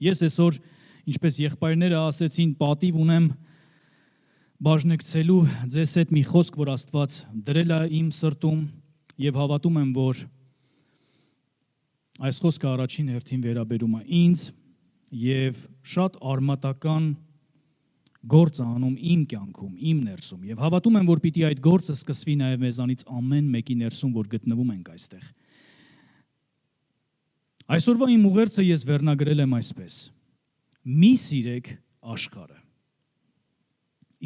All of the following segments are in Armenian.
Ես այսօր, ինչպես եղբայրները ասեցին, պատիվ ունեմ բաժնեկցելու ձեզ հետ մի խոսք, որ Աստված դրել է իմ սրտում եւ հավատում եմ, որ այս խոսքը առաջին հերթին վերաբերում է ինձ եւ շատ արմատական գործ անում իմ կյանքում, իմ ներսում եւ հավատում եմ, որ պիտի այդ գործը սկսվի նաեւ մեզանից ամեն մեկի ներսում, որ գտնվում ենք այստեղ։ Այսօրվա իմ ուղերձը ես վերնագրել եմ այսպես. մի սիրեք աշխարհը։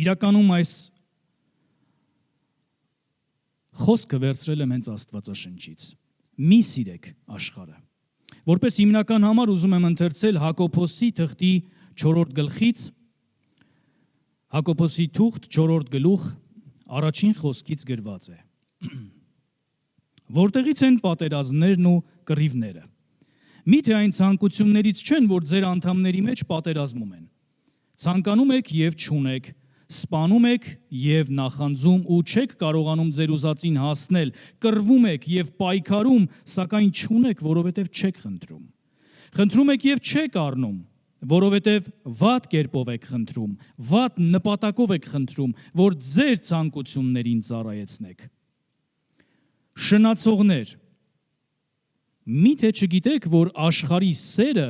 Իրականում այս խոսքը վերցրել եմ հենց Աստվածաշնչից։ Մի սիրեք աշխարհը։ Որպես հիմնական համար ուզում եմ ընթերցել Հակոբոսի թղթի 4-րդ գլխից, Հակոբոսի թուղթ 4-րդ գլուխ առաջին խոսքից գրված է. Որտեղից են պատերազմներն ու կռիվները։ Միթե այն ցանկություններից չեն, որ ձեր անդամների մեջ պատերազմում են։ Ցանկանում եք եւ չունեք, սպանում եք եւ նախանձում ու չեք կարողանում ձեր ուզածին հասնել, կռվում եք եւ պայքարում, սակայն չունեք, որովհետեւ չեք խնդրում։ Խնդրում եք եւ չեք առնում, որովհետեւ վատ կերպով եք խնդրում, վատ նպատակով եք խնդրում, որ ձեր ցանկություններին ծառայեցնեք։ Շնացողներ, միթե չգիտեք, որ աշխարհի սերը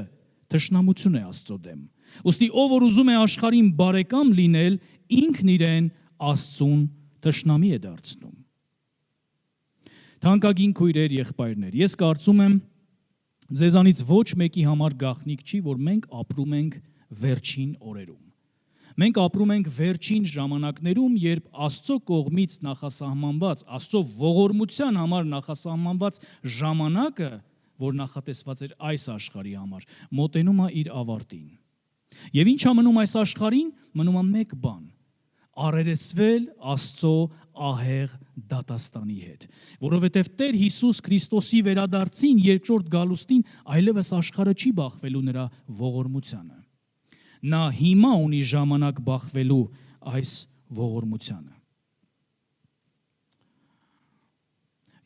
թշնամություն է Աստծո դեմ։ Ուստի ով որ ուզում է աշխարհին բարեկամ լինել, ինքն իրեն Աստծուն թշնամի է դարձնում։ Թանկագին քույրեր, եղբայրներ, ես կարծում եմ, ձեզանից ոչ մեկի համար գաղտնիք չի, որ մենք ապրում ենք վերջին օրերում։ Մենք ապրում ենք վերջին ժամանակներում, երբ Աստծո կողմից նախասահմանված, Աստծո ողորմության համար նախասահմանված ժամանակը, որ նախատեսված էր այս աշխարհի համար, մոտենում է իր ավարտին։ Եվ ի՞նչ է մնում այս աշխարհին, մնում է մեկ բան՝ առերեսվել Աստծո ահեղ դատաստանի հետ, որովհետև Տեր Հիսուս Քրիստոսի վերադարձին երկրորդ գալուստին այլևս աշխարհը չի բախվելու նրա ողորմությանը։ Նա հիմա ունի ժամանակ բախվելու այս ողորմությանը։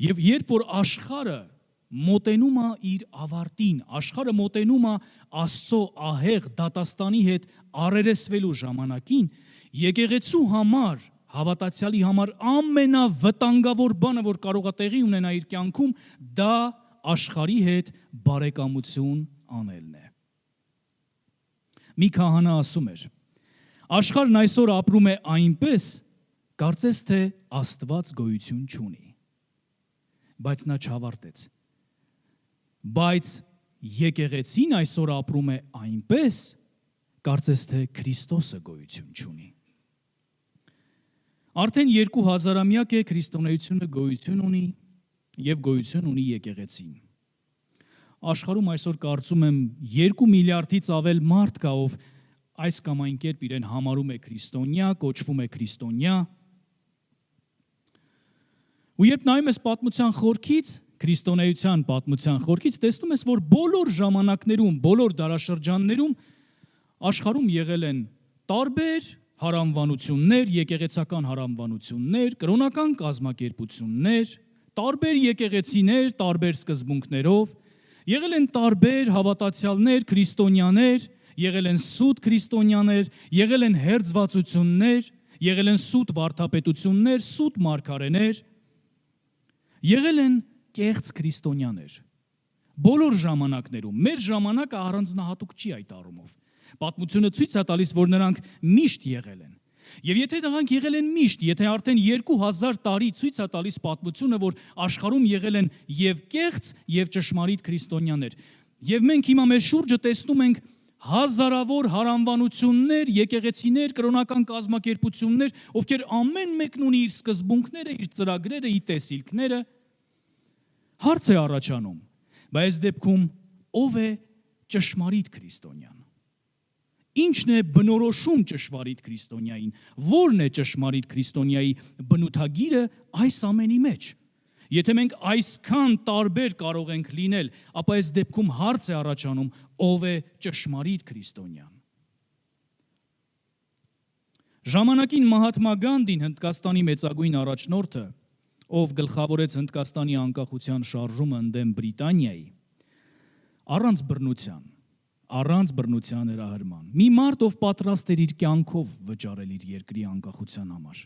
Եվ երբ որ աշխարհը մոտենում է իր ավարտին, աշխարհը մոտենում է Աստծո ահեղ դատաստանի հետ առերեսվելու ժամանակին, եկեղեցու համար, հավատացյալի համար ամենավտանգավոր բանը, որ կարող է տեղի ունենա իր կյանքում, դա աշխարհի հետ բարեկամություն անելն է։ Մի քահանա ասում էր. աշխարհն այսօր ապրում է այնպես, կարծես թե Աստված գոյություն չունի։ Բայց նա չավարտեց։ Բայց եկեղեցին այսօր ապրում է այնպես, կարծես թե Քրիստոսը գոյություն չունի։ Արդեն 2000-ամյակ է քրիստոնեությունը գոյություն ունի եւ գոյություն ունի եկեղեցին։ Աշխարհում այսօր կարծում եմ 2 միլիարդից ավել մարդ կա, ով այս կամ այն կերպ իրեն համարում է քրիստոնյա, կոչվում է քրիստոնյա։ Ու երբ նայում ես պատմության խորքից, քրիստոնեության պատմության խորքից, տեսնում ես, որ բոլոր ժամանակներում, բոլոր դարաշրջաններում աշխարհում եղել են տարբեր հարանվանություններ, եկեղեցական հարանվանություններ, կրոնական կազմակերպություններ, տարբեր եկեղեցիներ, տարբեր սկզբունքներով, եղել են տարբեր հավատացյալներ, քրիստոնյաներ, եղել են սուտ քրիստոնյաներ, եղել են հերձվածություններ, եղել են սուտ վարդապետություններ, սուտ մարգարեներ, եղել են կեղծ քրիստոնյաներ։ Բոլոր ժամանակներում, մեր ժամանակը առանձնահատուկ չի այդ առումով։ Պատմությունը ցույց է տալիս, որ նրանք միշտ եղել են։ Եվ եթե նրանք եղել են միշտ, եթե արդեն 2000 տարի ցույց է տալիս պատմությունը, որ աշխարհում եղել են եւ կեղծ եւ ճշմարիտ քրիստոնյաներ, եւ մենք հիմա մեր շուրջը տեսնում ենք հազարավոր հարանվանություններ, եկեղեցիներ, կրոնական կազմակերպություններ, ովքեր ամեն մեկն ունի իր սկզբունքները, իր ծրագրերը, իր տեսիլքները, հարց է առաջանում, բայց դեպքում ով է ճշմարիտ քրիստոնյան։ Ինչն է բնորոշում ճշմարիտ քրիստոնյային, որն է ճշմարիտ քրիստոնյայի բնութագիրը այս ամենի մեջ։ Եթե մենք այսքան տարբեր կարող ենք լինել, ապա այս դեպքում հարց է առաջանում, ով է ճշմարիտ քրիստոնյան։ Ժամանակին Մահատմա Գանդին, Հնդկաստանի մեծագույն առաջնորդը, ով գլխավորեց Հնդկաստանի անկախության շարժումը ընդդեմ Բրիտանիայի, առանց բռնության, առանց բռնության հրահրման։ Մի մարդ, ով պատրաստ էր իր կյանքով վճարել իր երկրի անկախության համար։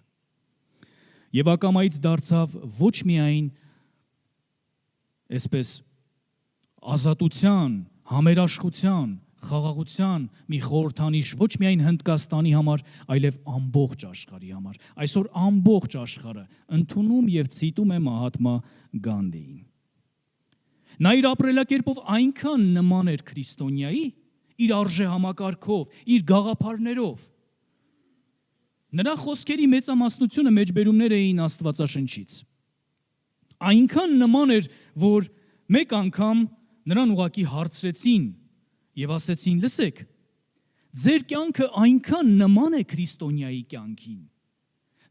Եվ ակամայից դարձավ ոչ միայն այսպես ազատության, համերաշխության, խաղաղության մի խորհրդանիշ ոչ միայն Հնդկաստանի համար, այլև ամբողջ աշխարհի համար։ Այսօր ամբողջ աշխարհը ընդունում եւ ցիտում է Մահատմա Գանդիին։ Նա իր ապրելակերպով այնքան նման էր քրիստոնյայի, իր արժեհամակարգով, իր գաղափարներով։ Նրա խոսքերի մեծամասնությունը մեջբերումներ էին Աստվածաշնչից։ Այնքան նման էր, որ մեկ անգամ նրան ուղղակի հարցրեցին եւ ասեցին. «Լսեք, ձեր կյանքը այնքան նման է քրիստոնյայի կյանքին,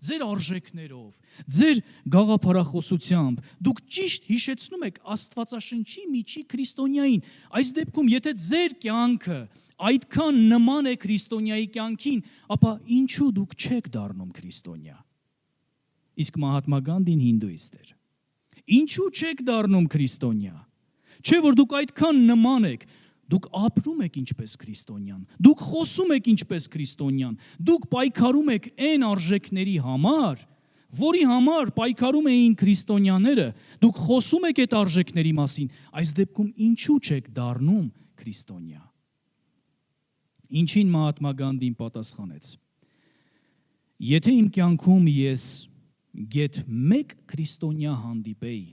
ձեր արժեքներով, ձեր գաղափարախոսությամբ, դուք ճիշտ հիշեցնում եք Աստվածաշնչի միջի քրիստոնյային։ Այս դեպքում, եթե ձեր կյանքը այդքան նման է քրիստոնյայի կյանքին, ապա ինչու դուք չեք դառնում քրիստոնյա»։ Իսկ Մահատմա Գանդին հինդուիստ էր։ Ինչու չեք դառնում քրիստոնյա։ Չէ՞ որ դուք այդքան նման եք, դուք ապրում եք ինչպես քրիստոնյան, դուք խոսում եք ինչպես քրիստոնյան, դուք պայքարում եք այն արժեքների համար, որի համար պայքարում էին քրիստոնյաները, դուք խոսում եք այդ արժեքների մասին, այս դեպքում ինչու չեք դառնում քրիստոնյա։ Ինչին Մահատմա Գանդին պատասխանեց. «Եթե իմ կյանքում ես գեթ մեկ քրիստոնյա հանդիպեի,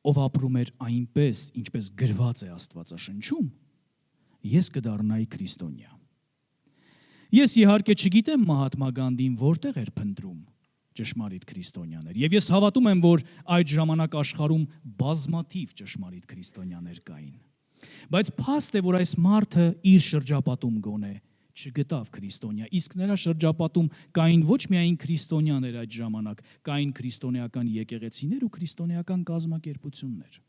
ով ապրում էր այնպես, ինչպես գրված է Աստվածաշնչում, ես կդառնայի քրիստոնյա»։ Ես իհարկե չգիտեմ Մահատմա Գանդին որտեղ էր փնտրում ճշմարիտ քրիստոնյաներ, եւ ես հավատում եմ, որ այդ ժամանակ աշխարհում բազմաթիվ ճշմարիտ քրիստոնյաներ կային։ Բայց փաստ է, որ այս մարդը իր շրջապատում գոնե չգտավ քրիստոնյա, իսկ նրա շրջապատում կային ոչ միայն քրիստոնյաներ այդ ժամանակ, կային քրիստոնեական եկեղեցիներ ու քրիստոնեական կազմակերպություններ։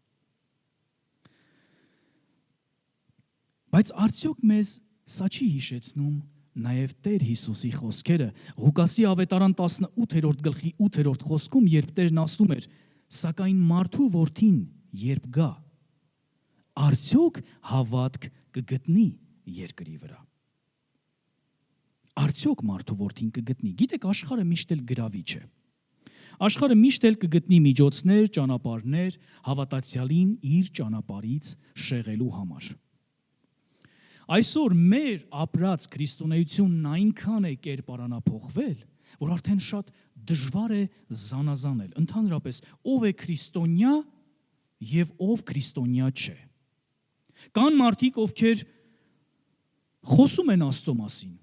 Բայց արդյոք մեզ սա չի հիշեցնում նաև Տեր Հիսուսի խոսքերը Ղուկասի ավետարան 18-րդ գլխի 8-րդ խոսքում, երբ Տերն ասում էր. «Սակայն մարդու որդին երբ գա, արդյոք հավատք կգտնի երկրի վրա»։ Արդյոք մարդու որդին կգտնի։ Գիտեք, աշխարհը միշտ էլ գրավիչ է։ Աշխարհը միշտ էլ կգտնի միջոցներ, ճանապարհներ հավատացյալին իր ճանապարհից շեղելու համար։ Այսօր մեր ապրած քրիստոնեությունն այնքան է կերպարանափոխվել, որ արդեն շատ դժվար է զանազանել ընդհանրապես ով է քրիստոնյա եւ ով քրիստոնյա չէ։ Կան մարդիկ, ովքեր խոսում են Աստծո մասին,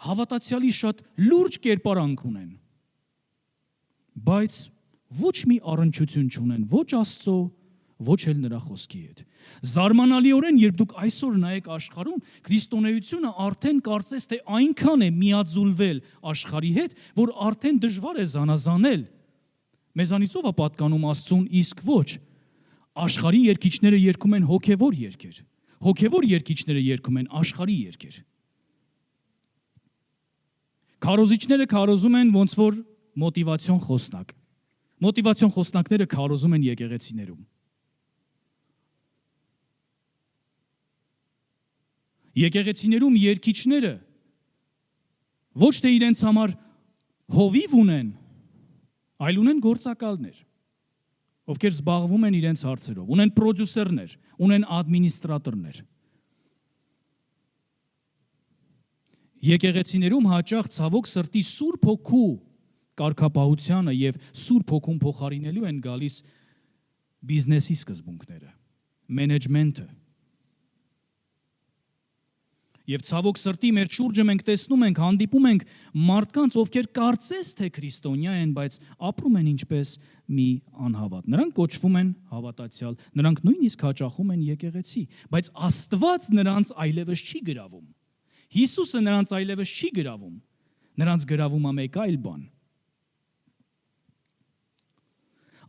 հավատացյալի շատ լուրջ կերպարանք ունեն, բայց ոչ մի առնչություն չունեն ոչ Աստծո, ոչ էլ նրա խոսքի հետ։ Զարմանալիորեն, երբ դուք այսօր նայեք աշխարհում, քրիստոնեությունը արդեն կարծես թե այնքան է միաձուլվել աշխարհի հետ, որ արդեն դժվար է զանազանել մեզանից ով է պատկանում Աստծուն, իսկ ոչ։ Աշխարհի երգիչները երգում են հոգևոր երգեր, հոգևոր երգիչները երգում են աշխարհի երգեր։ Քարոզիչները քարոզում են ոնց որ մոտիվացիոն խոսնակ։ Մոտիվացիոն խոսնակները քարոզում են եկեղեցիներում։ Եկեղեցիներում երգիչները ոչ թե իրենց համար հովիվ ունեն, այլ ունեն գործակալներ, ովքեր զբաղվում են իրենց հարցերով, ունեն պրոդյուսերներ, ունեն ադմինիստրատորներ։ Եկեղեցիներում հաճախ ցավոք սրտի Սուրբ Հոգու կարգապահությանը եւ Սուրբ Հոգուն փոխարինելու են գալիս բիզնեսի սկզբունքները, մենեջմենթը։ Եվ ցավոք սրտի մեր շուրջը մենք տեսնում ենք, հանդիպում ենք մարդկանց, ովքեր կարծես թե քրիստոնյա են, բայց ապրում են ինչպես մի անհավատ։ Նրանք կոչվում են հավատացյալ, նրանք նույնիսկ հաճախում են եկեղեցի, բայց Աստված նրանց այլևս չի գրավում։ Հիսուսը նրանց այլևս չի գրավում, նրանց գրավում է մեկ այլ բան։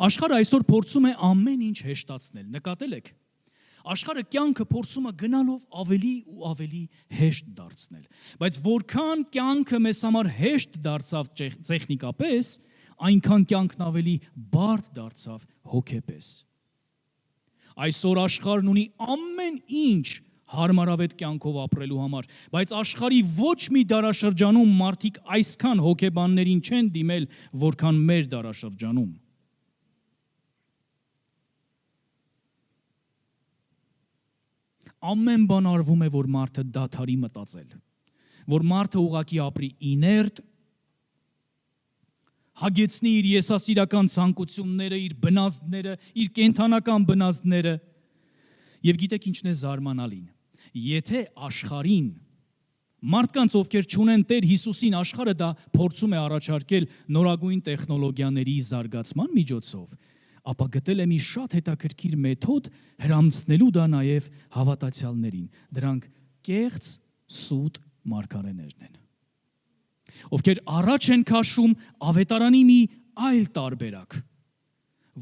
Աշխարհը այսօր փորձում է ամեն ինչ հեշտացնել, նկատել եք։ Աշխարհը կյանքը փորձում է գնալով ավելի ու ավելի հեշտ դարձնել, բայց որքան կյանքը մեզ համար հեշտ դարձավ տեխնիկապես, այնքան կյանքն ավելի բարդ դարձավ հոգեպես։ Այսօր աշխարհն ունի ամեն ինչ հարմարավետ կյանքով ապրելու համար, բայց աշխարհի ոչ մի դարաշրջանում մարդիկ այսքան հոգեբաններին չեն դիմել, որքան մեր դարաշրջանում։ Ամեն բան արվում է, որ մարդը դադարի մտածել, որ մարդը ուղղակի ապրի իներտ, հագեցնի իր եսասիրական ցանկությունները, իր բնազդները, իր կենթանական բնազդները։ Եվ գիտեք ինչն է զարմանալին։ Եթե աշխարհին մարդկանց, ովքեր չունեն Տեր Հիսուսին, աշխարհը դա փորձում է առաջարկել նորագույն տեխնոլոգիաների զարգացման միջոցով, ապա գտել է մի շատ հետաքրքիր մեթոդ հրամցնելու դա նաև հավատացյալներին։ Դրանք կեղծ, սուտ մարգարեներն են, ովքեր առաջ են քաշում ավետարանի մի այլ տարբերակ,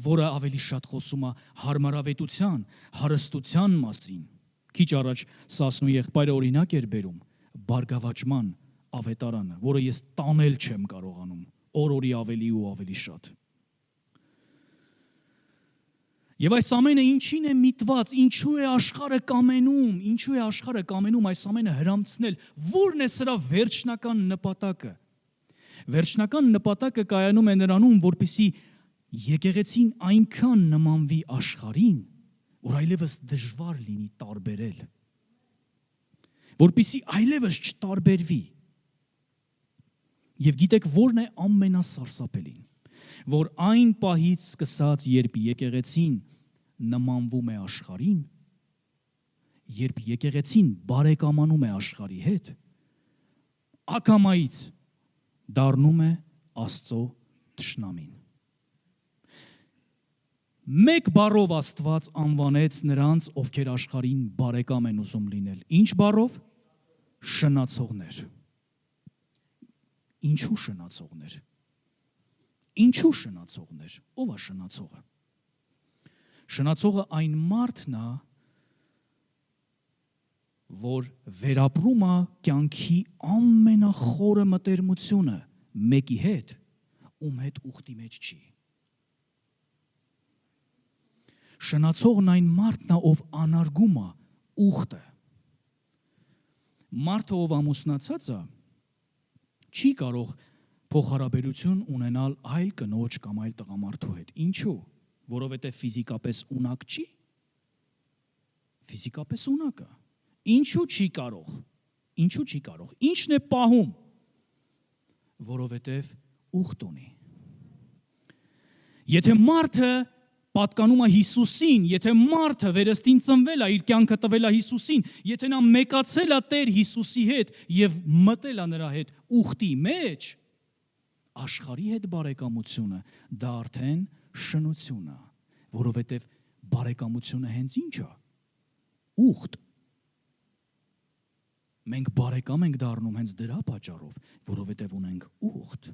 որը ավելի շատ խոսում է հարմարավետության, հարստության մասին։ Քիչ առաջ Սասնու եղբայրը օրինակ էր բերում բարգավաճման ավետարանը, որը ես տանել չեմ կարողանում, օր-օրի ավելի ու ավելի շատ։ Եվ այս ամենը ինչին է միտված, ինչու է աշխարհը կամենում այս ամենը հրամցնել, ո՞րն է սրա վերջնական նպատակը։ Վերջնական նպատակը կայանում է նրանում, որպեսզի եկեղեցին այնքան նմանվի աշխարհին, որ այլևս դժվար լինի տարբերել, որպեսզի այլևս չտարբերվի։ Եվ գիտեք ո՞րն է ամենասարսափելին, որ այն պահից սկսած, երբ եկեղեցին նմանվում է աշխարհին, երբ եկեղեցին բարեկամանում է աշխարհի հետ, ակամայից դառնում է Աստծո թշնամին։ Մեկ բառով Աստված անվանեց նրանց, ովքեր աշխարհին բարեկամ են ուզում լինել։ Ինչ բառով? Շնացողներ։ Ինչու շնացողներ։ Ինչու շնացողներ։ Ո՞վ է շնացողը։ Շնացողը այն մարդն է, որ վերապրում է կյանքի ամենախորը մտերմությունը մեկի հետ, ում հետ ուխտի մեջ չի։ Շնացողն այն մարդն է, ով անարգում է ուխտը։ Մարդը, ով ամուսնացած է, չի կարող փոխհարաբերություն ունենալ այլ կնոջ կամ այլ տղամարդու հետ։ Ինչու՞։ Որովհետև ֆիզիկապես ունակ չի։ Ֆիզիկապես ունակ է։ Ինչու չի կարող։ Ինչու չի կարող։ Ինչն է պահում։ Որովհետև ուխտ ունի։ Եթե մարդը պատկանում է Հիսուսին, եթե մարդը վերստին ծնվել է, իր կյանքը տվել է Հիսուսին, եթե նա մեկացել է Տեր Հիսուսի հետ եւ մտել է նրա հետ ուխտի մեջ, աշխարհի հետ բարեկամությունը դա արդեն շնություն է, որովհետև բարեկամությունը հենց ինչ է։ Ուխտ։ Մենք բարեկամ ենք դառնում հենց դրա պատճառով, որովհետև ունենք ուխտ։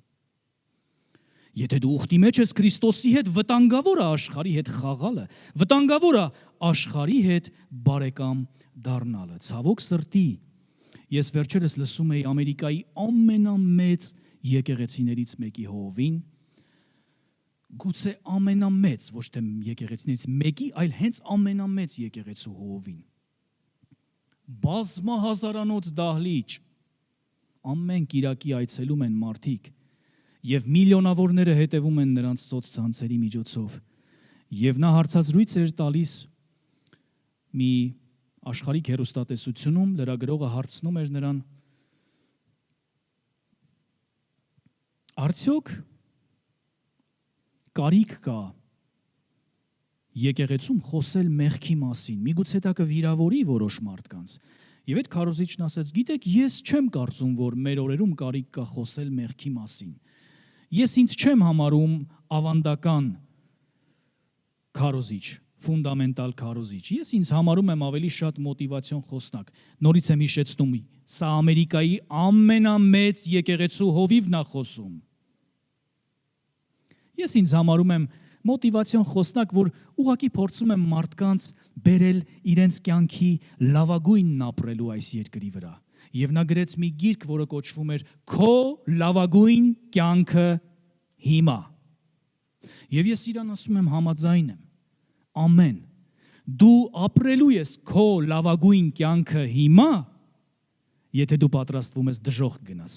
Եթե դու ուխտի մեջ ես Քրիստոսի հետ, վտանգավոր է աշխարհի հետ խաղալը, վտանգավոր է աշխարհի հետ բարեկամ դառնալը։ Ցավոք սրտի, ես վերջերս լսում էի Ամերիկայի ամենամեծ եկեղեցիներից մեկի հովին, գուցե ամենամեծ, ոչ թե եկեղեցիներից մեկի, այլ հենց ամենամեծ եկեղեցու հովին։ Բազմահազարանոց դահլիճ, ամեն կիրակի այցելում են մարդիկ, եւ միլիոնավորները հետևում են նրանց սոցցանցերի միջոցով։ Եվ նա հարցազրույց էր տալիս մի աշխարհիկ հեռուստատեսությունում, լրագրողը հարցնում էր նրան. Արդյոք կարիք կա եկեղեցում խոսել մեղքի մասին, միգուցե դա կվիրավորի որոշ մարդկանց։ Եվ այդ քարոզիչն ասաց. գիտեք, ես չեմ կարծում, որ մեր օրերում կարիք կա խոսել մեղքի մասին։ Ես ինձ չեմ համարում ավանդական քարոզիչ, ֆունդամենտալ քարոզիչ։ Ես ինձ համարում եմ ավելի շատ մոտիվացիոն խոսնակ։ Նորից եմ հիշեցնում, սա Ամերիկայի ամենամեծ եկեղեցու հովիվն է խոսում։ Ես ինձ համարում եմ մոտիվացիոն խոսնակ, որ ուղղակի փորձում եմ մարդկանց բերել իրենց կյանքի լավագույնն ապրելու այս երկրի վրա։ Եվ նա գրեց մի գիրք, որը կոչվում էր Քո լավագույն կյանքը հիմա։ Եվ ես իրան ասում եմ համաձայն եմ։ Ամեն։ Դու ապրելու ես քո լավագույն կյանքը հիմա, եթե դու պատրաստվում ես դժոխք գնաս։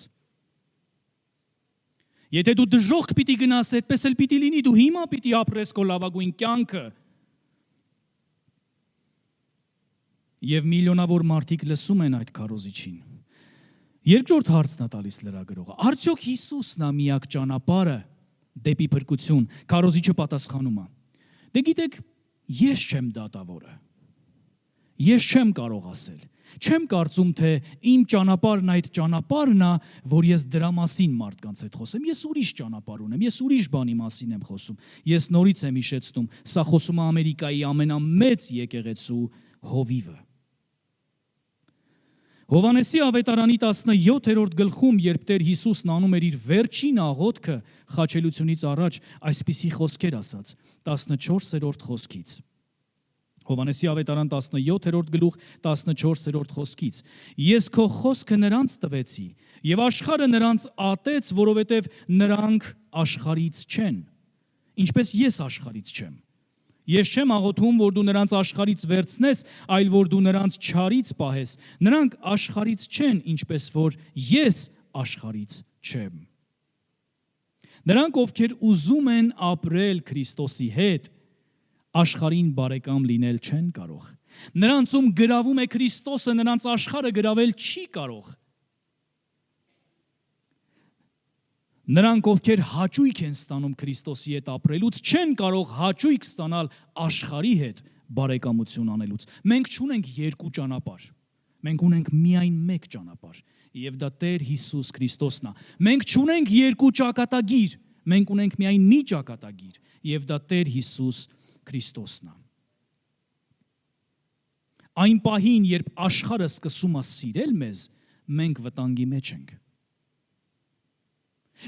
Եթե դու դժոխք պիտի գնաս, այդպես էլ պիտի լինի, դու հիմա պիտի ապրես քո լավագույն կյանքը։ Եվ միլիոնավոր մարդիկ լսում են այդ քարոզիչին։ Երկրորդ հարցն է տալիս լրագրողը. արդյոք Հիսուսն է միակ ճանապարհը դեպի փրկություն։ Քարոզիչը պատասխանում է. դե գիտեք, ես չեմ դատավորը։ Ես չեմ կարող ասել։ Չեմ կարծում, թե իմ ճանապարհն այդ ճանապարհն է, որ ես դրա մասին մարդկանց հետ խոսեմ։ Ես ուրիշ ճանապարհ ունեմ, ես ուրիշ բանի մասին եմ խոսում։ Ես նորից եմ հիշեցնում, սա խոսում է Ամերիկայի ամենամեծ եկեղեցու հովիվը։ Հովհաննեսի ավետարանի 17-րդ գլխում, երբ Տեր Հիսուսն անում էր իր վերջին աղոթքը խաչելությունից առաջ, այսպիսի խոսքեր ասաց 14-րդ խոսքից։ Հովհաննեսի ավետարան 17-րդ գլուխ 14-րդ խոսքից. Ես քո խոսքը նրանց տվեցի, եւ աշխարհը նրանց ատեց, որովհետեւ նրանք աշխարից չեն, ինչպես ես աշխարից չեմ։ Ես չեմ աղոթում, որ դու նրանց աշխարից վերցնես, այլ որ դու նրանց չարից պահես։ Նրանք աշխարից չեն, ինչպես որ ես աշխարից չեմ։ Նրանք, ովքեր ուզում են ապրել Քրիստոսի հետ, աշխարհին բարեկամ լինել չեն կարող։ Նրանց ում գրավում է Քրիստոսը, նրանց աշխարհը գրավել չի կարող։ Նրանք, ովքեր հաճույք են ստանում Քրիստոսի հետ ապրելուց, չեն կարող հաճույք ստանալ աշխարհի հետ բարեկամություն անելուց։ Մենք չունենք երկու ճանապարհ։ Մենք ունենք միայն մեկ ճանապարհ, եւ դա Տեր Հիսուս Քրիստոսն է։ Մենք չունենք երկու ճակատագիր, մենք ունենք միայն մի ճակատագիր, եւ դա Տեր Հիսուս Քրիստոսն է։ Այն պահին, երբ աշխարհը սկսում է սիրել մեզ, մենք վտանգի մեջ ենք։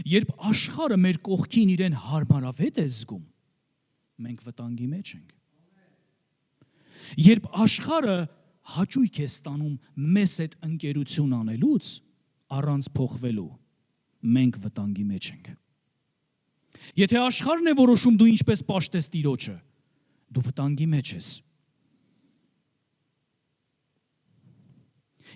Երբ աշխարհը մեր կողքին իրեն հարմարավետ է զգում, մենք վտանգի մեջ ենք։ Երբ աշխարհը հաճույք է ստանում մեզ հետ ընկերություն անելուց, առանց փոխվելու, մենք վտանգի մեջ ենք։ Եթե աշխարհն է որոշում դու ինչպես պաշտես Տիրոջը, դու վտանգի մեջ ես։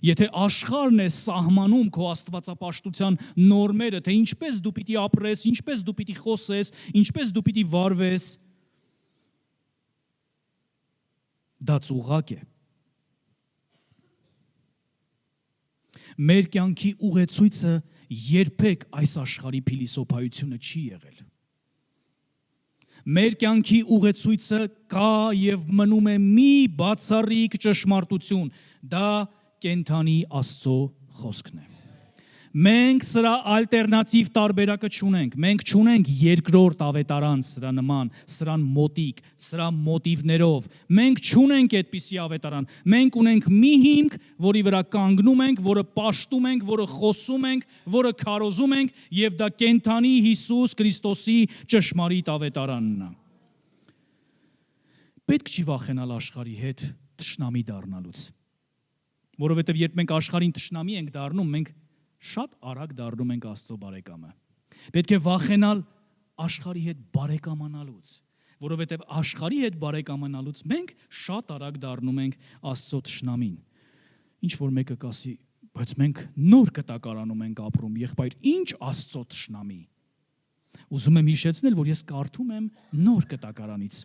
Եթե աշխարհն է սահմանում քո աստվածապաշտության նորմերը, թե ինչպես դու պիտի ապրես, ինչպես դու պիտի խոսես, ինչպես դու պիտի վարվես, դա ծուղակ է։ Մեր կյանքի ուղեցույցը երբեք այս աշխարհի փիլիսոփայությունը չի եղել։ Մեր կյանքի ուղեցույցը կա եւ մնում է մի բացառիկ ճշմարտություն, դա կենթանի Աստծո խոսքն է։ Մենք սրա ալտերնատիվ տարբերակը չունենք, մենք չունենք երկրորդ ավետարան սրա նման, սրան մոտիկ, սրա մոտիվներով, մենք չունենք այդպիսի ավետարան, մենք ունենք մի հիմք, որի վրա կանգնում ենք, որը պաշտում ենք, որը խոսում ենք, որը քարոզում ենք, եւ դա կենթանի Հիսուս Քրիստոսի ճշմարիտ ավետարանն է։ Պետք չի վախենալ աշխարհի հետ թշնամի դառնալուց, որովհետեւ երբ մենք աշխարհին թշնամի ենք դառնում, մենք շատ արագ դառնում ենք Աստծո բարեկամը։ Պետք է վախենալ աշխարհի հետ բարեկամանալուց, որովհետև աշխարհի հետ բարեկամանալուց մենք շատ արագ դառնում ենք Աստծո թշնամին։ Ինչ որ մեկը կասի, բայց մենք նոր կտակարանում ենք ապրում, եղբայր, ինչ Աստծո թշնամի։ Ուզում եմ հիշեցնել, որ ես կարդում եմ նոր կտակարանից։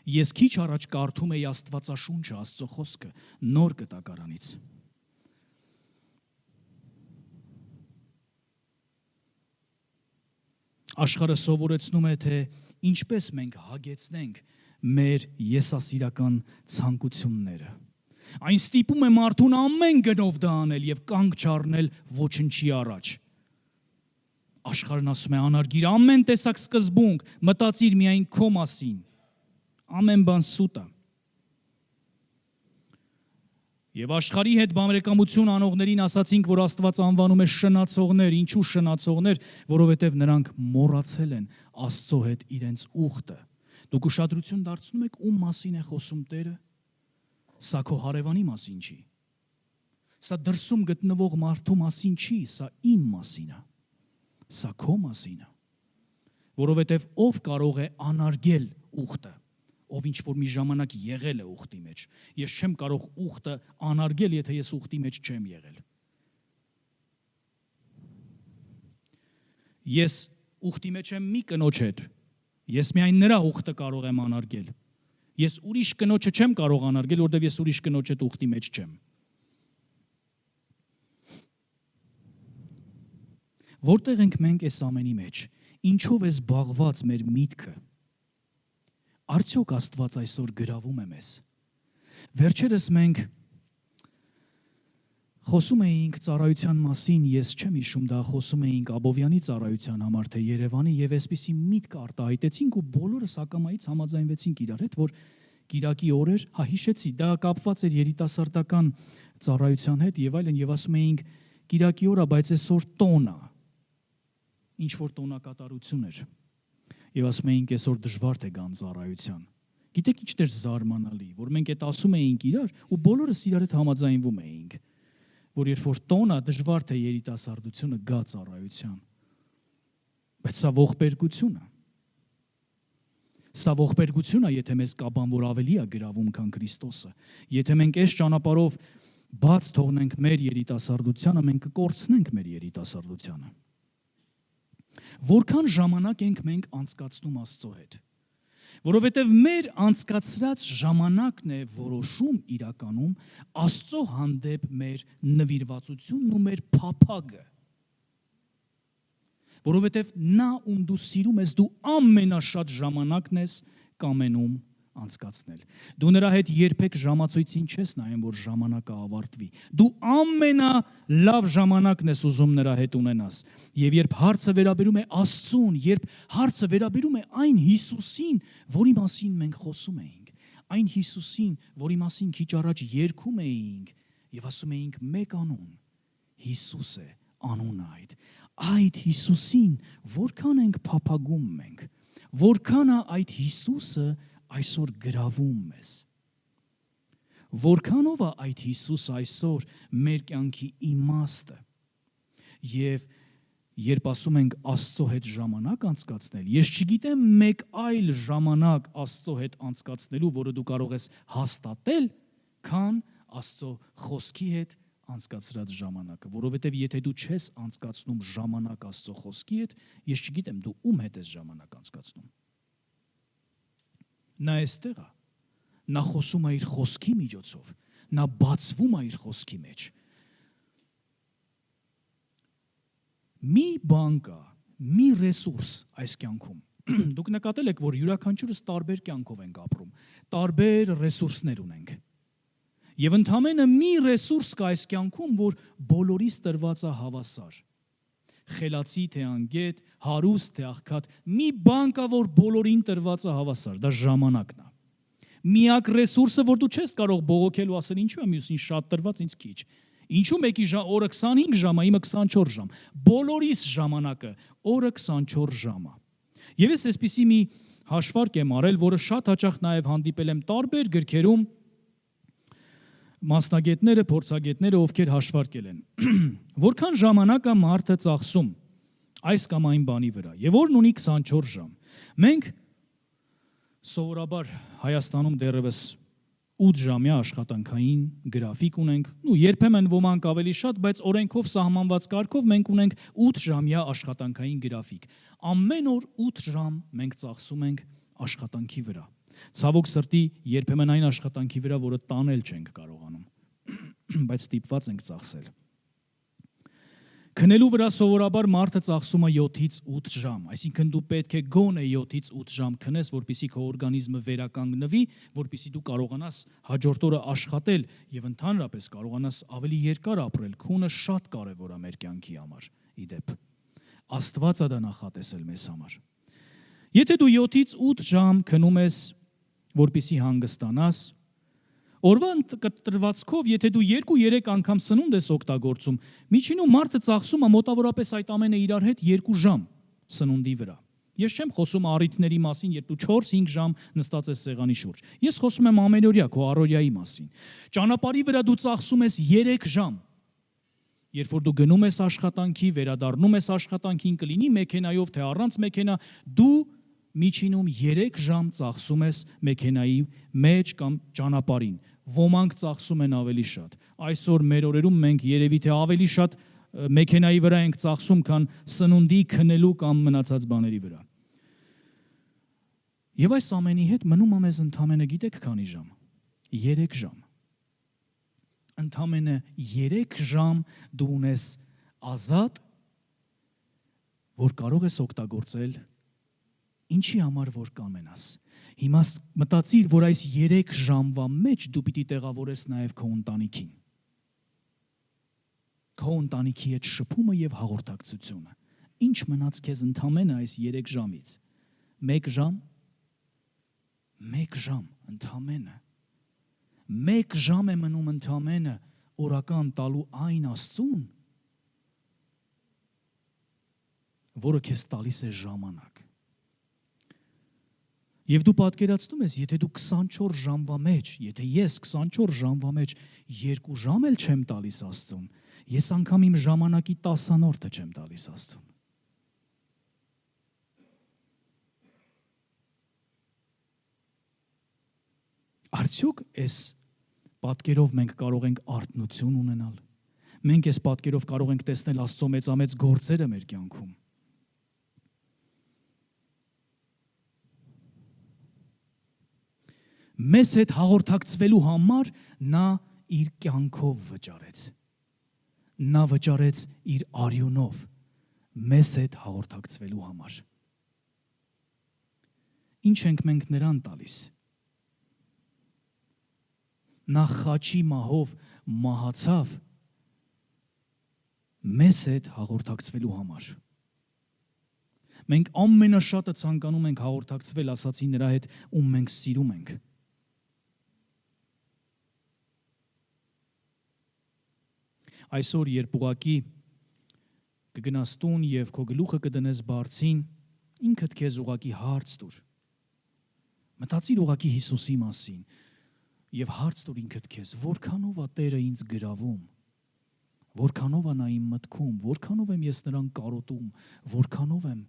Ես քիչ առաջ կարդում էի Աստվածաշունչը, Աստծո խոսքը, նոր կտակարանից։ Աշխարհը սովորեցնում է, թե ինչպես մենք հագեցնենք մեր եսասիրական ցանկությունները։ Այն ստիպում է մարդուն ամեն գնով դա անել եւ կանգ չառնել ոչնչի առաջ։ Աշխարհն ասում է անարգիր ամեն տեսակ սկզբունք, մտածիր միայն քո մասին։ Ամեն բան սուտ է։ Եվ աշխարհի հետ բարեկամություն անողներին ասացինք, որ Աստված անվանում է շնացողներ, ինչու շնացողներ, որովհետև նրանք մոռացել են Աստծո հետ իրենց ուխտը։ Դուք ուշադրություն դարձնում եք ում մասին է խոսում Տերը։ Սա քո հարևանի մասին չի։ Սա դրսում գտնվող մարդու մասին չի, սա իմ մասին է։ Սա քո մասին է։ Որովհետև ով կարող է անարգել ուխտը։ ով ինչ որ մի ժամանակ եղել է ուխտի մեջ։ Ես չեմ կարող ուխտը անարգել, եթե ես ուխտի մեջ չեմ եղել։ Ես ուխտի մեջ եմ մի կնոջ հետ։ Ես միայն նրա ուխտը կարող եմ անարգել։ Ես ուրիշ կնոջը չեմ կարող անարգել, որովհետև ես ուրիշ կնոջ հետ ուխտի մեջ չեմ։ Որտեղ ենք մենք այս ամենի մեջ։ Ինչով է զբաղված մեր միտքը։ Արդյոք Աստված այսօր գրավում է մեզ։ Վերջերս մենք խոսում էինք ծառայության մասին, ես չեմ հիշում դա խոսում էինք Աբովյանի ծառայության համար, թե Երևանի, եւ այսպիսի միտք արտահայտեցինք ու բոլորս ակամայից համաձայնվեցինք իրար հետ, որ Կիրակի օրեր, հիշեցի, դա կապված էր երիտասարդական ծառայության հետ եւ այլն, եւ ասում էինք Կիրակի օրը, բայց այսօր տոն է։ Ինչ որ տոնակատարություն էր։ Եվ ասում էինք այսօր դժվար թե գան ծառայության։ Գիտեք ինչ դեր զարմանալի, որ մենք այդ ասում էինք իրար ու բոլորս իրար հետ համաձայնվում էինք, որ երբ որ տոնա դժվար թե երիտասարդությունը գա ծառայության։ Բայց սա ողբերգություն է։ Սա ողբերգություն է, եթե մեզ կաբան, որ ավելի է գրավում, քան Քրիստոսը։ Եթե մենք այս ճանապարհով բաց թողնենք մեր երիտասարդությանը, մենք կկորցնենք մեր երիտասարդությանը։ Որքան ժամանակ ենք մենք անցկացնում Աստծո հետ։ Որովհետև մեր անցկացրած ժամանակն է որոշում իրականում Աստծո հանդեպ մեր նվիրվածությունն ու մեր փափագը։ Որովհետև նա ում դու սիրում ես, դու ամենաշատ ժամանակն ես կամենում անցկացնել։ Դու նրա հետ երբեք ժամացույցին չես նայում, որ ժամանակը ավարտվի։ Դու ամենալավ ժամանակն ես ուզում նրա հետ ունենաս։ Եվ երբ հարցը վերաբերում է Աստծուն, երբ հարցը վերաբերում է այն Հիսուսին, որի մասին մենք խոսում էինք, այն Հիսուսին, որի մասին քիչ առաջ երգում էինք եւ ասում էինք մեկ անուն, Հիսուս է անունը այդ Հիսուսին որքան ենք փափագում մենք, որքան է այդ Հիսուսը այսօր գրավում մեզ։ Որքանով է այդ Հիսուսը այսօր մեր կյանքի իմաստը։ Եվ երբ ասում ենք Աստծո հետ ժամանակ անցկացնել, ես չգիտեմ մեկ այլ ժամանակ Աստծո հետ անցկացնելու, որը դու կարող ես հաստատել, քան Աստծո խոսքի հետ անցկացրած ժամանակը, որովհետև եթե դու չես անցկացնում ժամանակ Աստծո խոսքի հետ, ես չգիտեմ դու ում հետ ես ժամանակ անցկացնում։ Նա այստեղ է, նա խոսում է իր խոսքի միջոցով, նա բացվում է իր խոսքի մեջ։ Մի բան կա, մի ռեսուրս այս կյանքում։ Դուք նկատել եք, որ յուրաքանչյուրս տարբեր կյանքով ենք ապրում, տարբեր ռեսուրսներ ունենք։ Եվ ընդամենը մի ռեսուրս կա այս կյանքում, որ բոլորիս տրված է հավասար։ Խելացի թե անգետ, հարուստ թե աղքատ, մի բան կա, որ բոլորին տրված է հավասար, դա ժամանակն է։ Միակ ռեսուրսը, որ դու չես կարող բողոքել ու ասել, ինչու է մյուսին շատ տրված, ինձ քիչ։ Ինչու մեկի օրը 25 ժամ է, իմը 24 ժամ։ Բոլորիս ժամանակը օրը 24 ժամ է։ Եվ ես այսպիսի մի հաշվարկ եմ արել, որը շատ հաճախ նաև հանդիպել եմ տարբեր գրքերում, մասնագետները, փորձագետները, ովքեր հաշվարկել են, որքան ժամանակ է մարդը ծախսում այս կամ այն բանի վրա, եւ որն ունի 24 ժամ։ Մենք սովորաբար Հայաստանում դեռևս 8 ժամյա աշխատանքային գրաֆիկ ունենք, երբեմն ոմանք ավելի շատ, բայց օրենքով սահմանված կարգով մենք ունենք 8 ժամյա աշխատանքային գրաֆիկ։ Ամեն օր 8 ժամ մենք ծախսում ենք աշխատանքի վրա։ Ցավոք սրտի երբեմն այն աշխատանքի վրա, որը տանել չենք կարողանում, բայց ստիպված ենք ծախսել։ Քնելու վրա սովորաբար մարդը ծախսում է 7-ից 8 ժամ, այսինքն դու պետք է գոնե 7-ից 8 ժամ քնես, որպեսզի քո օրգանիզմը վերականգնվի, որպեսզի դու կարողանաս հաջորդ օրը աշխատել եւ ընդհանրապես կարողանաս ավելի երկար ապրել։ Քունը շատ կարեւոր է մեր կյանքի համար, ի դեպ։ Աստված է դա նախատեսել մեզ համար։ Եթե դու 7-ից 8 ժամ քնում ես, որպեսզի հանգստանաս, օրվա տրվածքով, եթե դու 2-3 անգամ սնունդ ես օգտագործում, միջինում մարդը ծախսում է մոտավորապես այդ ամենը իրար հետ 2 ժամ սնունդի վրա։ Ես չեմ խոսում առիթների մասին, երբ դու 4-5 ժամ նստած ես սեղանի շուրջ։ Ես խոսում եմ ամենօրյա քո առօրյայի մասին։ Ճանապարհի վրա դու ծախսում ես 3 ժամ։ Երբ որ դու գնում ես աշխատանքի, վերադառնում ես աշխատանքին, կլինի մեքենայով թե առանց մեքենա, դու միջինում 3 ժամ ծախսում ես մեքենայի մեջ կամ ճանապարհին։ Ոմանք ծախսում են ավելի շատ։ Այսօր մեր օրերում մենք երևի թե ավելի շատ մեքենայի վրա ենք ծախսում, քան սնունդի, քնելու կամ մնացած բաների վրա։ Եվ այս ամենի հետ մնում է մեզ ընդամենը գիտեք քանի ժամ։ 3 ժամ։ Ընդամենը 3 ժամ դու ունես ազատ, որ կարող ես օգտագործել ինչի համար որ կամենաս։ Հիմա մտածիր, որ այս 3 ժամվա մեջ դու պիտի տեղավորես նաև քո ընտանիքին։ Քո ընտանիքի հետ շփումը եւ հաղորդակցությունը։ Ինչ մնաց քեզ ընդամենը այս 3 ժամից։ 1 ժամ։ 1 ժամ ընդամենը։ 1 ժամ է մնում ընդամենը օրական տալու այն Աստծուն, որը քեզ տալիս է ժամանակ։ Եվ դու պատկերացնում ես, եթե դու 24 ժամվա մեջ, եթե ես 24 ժամվա մեջ 2 ժամ էլ չեմ տալիս Աստծուն, ես անգամ իմ ժամանակի 10-րդը չեմ տալիս Աստծուն։ Արդյոք այս պատկերով մենք կարող ենք արթնություն ունենալ։ Մենք այս պատկերով կարող ենք տեսնել Աստծո մեծամեծ գործերը մեր կյանքում։ Մեզ հետ հաղորդակցվելու համար նա իր կյանքով վճարեց։ Նա վճարեց իր արյունով մեզ հետ հաղորդակցվելու համար։ Ինչ ենք մենք նրան տալիս։ Նա խաչի մահով մահացավ մեզ հետ հաղորդակցվելու համար։ Մենք ամենաշատը ցանկանում ենք հաղորդակցվել, ասացի նրա հետ, ում մենք սիրում ենք։ Այսօր երբ ուղակի կգնաս տուն եւ քո գլուխը կդնես բարձին, ինքդ քեզ ուղակի հարց տուր։ Մտածիր ուղակի Հիսուսի մասին եւ հարց տուր ինքդ քեզ, որքանով է Տերը ինձ գրավում, որքանով է նա իմ մտքում, որքանով եմ ես նրան կարոտում, որքանով եմ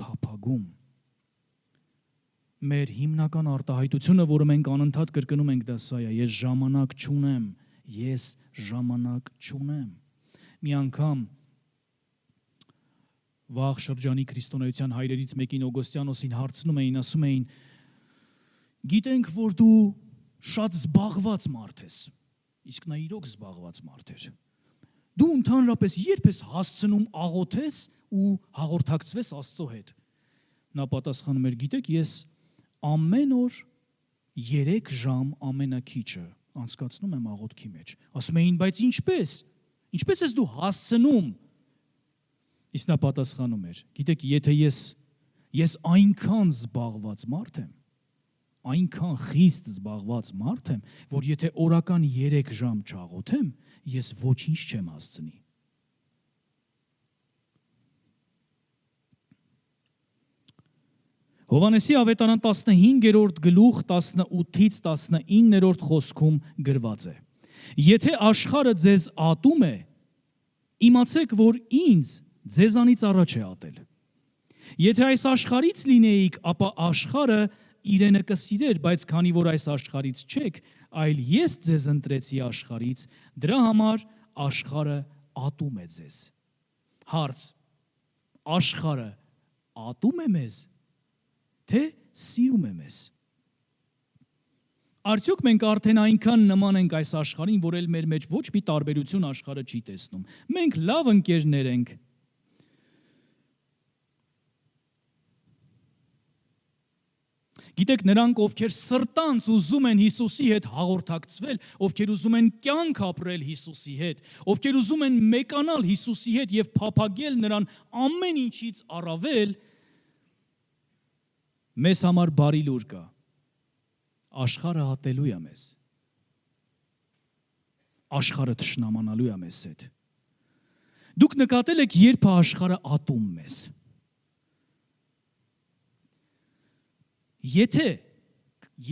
փափագում։ Մեր հիմնական արտահայտությունը, որը մենք անընդհատ կրկնում ենք, դա սա է. ես ժամանակ չունեմ, ես ժամանակ չունեմ։ Մի անգամ վաղ շրջանի քրիստոնեության հայրերից մեկին Օգոստյանոսին հարցնում էին, ասում էին. գիտենք, որ դու շատ զբաղված մարդ ես։ Իսկ նա իրոք զբաղված մարդ էր։ Դու ընդհանրապես երբ ես հասցնում աղոթես ու հաղորդակցվես Աստծո հետ։ Նա պատասխանում էր, գիտեք, ես ամեն օր 3 ժամ ամենաքիչը անցկացնում եմ աղոթքի մեջ։ Ասում էին, բայց ինչպես։ Ինչպես ես դու հասցնում։ Իսկ նա պատասխանում էր, գիտեք, եթե ես այնքան զբաղված մարդ եմ, այնքան խիստ զբաղված մարդ եմ, որ եթե օրական 3 ժամ չաղոթեմ, ես ոչինչ չեմ հասցնի։ Հովհաննեսի ավետարան 15-րդ գլուխ 18-ից 19-րդ խոսքում գրված է. Եթե աշխարհը ձեզ ատում է, իմացեք, որ ինձ ձեզանից առաջ է ատել։ Եթե այս աշխարհից լինեիք, ապա աշխարհը իրենը կսիրեր, բայց քանի որ այս աշխարհից չեք, այլ ես ձեզ ընտրեցի աշխարհից, դրա համար աշխարհը ատում է ձեզ։ Հարց. աշխարհը ատում է մեզ, թե սիրում է մեզ։ Արդյոք մենք արդեն այնքան նման ենք այս աշխարհին, որ էլ մեր մեջ ոչ մի տարբերություն աշխարհը չի տեսնում։ Մենք լավ ընկերներ ենք։ Գիտեք, նրանք, ովքեր սրտանց ուզում են Հիսուսի հետ հաղորդակցվել, ովքեր ուզում են կյանք ապրել Հիսուսի հետ, ովքեր ուզում են մեկանալ Հիսուսի հետ եւ փափագել նրան ամեն ինչից առավել, մեզ համար բարի լուր կա։ Աշխարհը ատելու է մեզ։ Աշխարհը թշնամանալու է մեզ հետ։ Դուք նկատել եք, երբ է աշխարհը ատում մեզ։ Եթե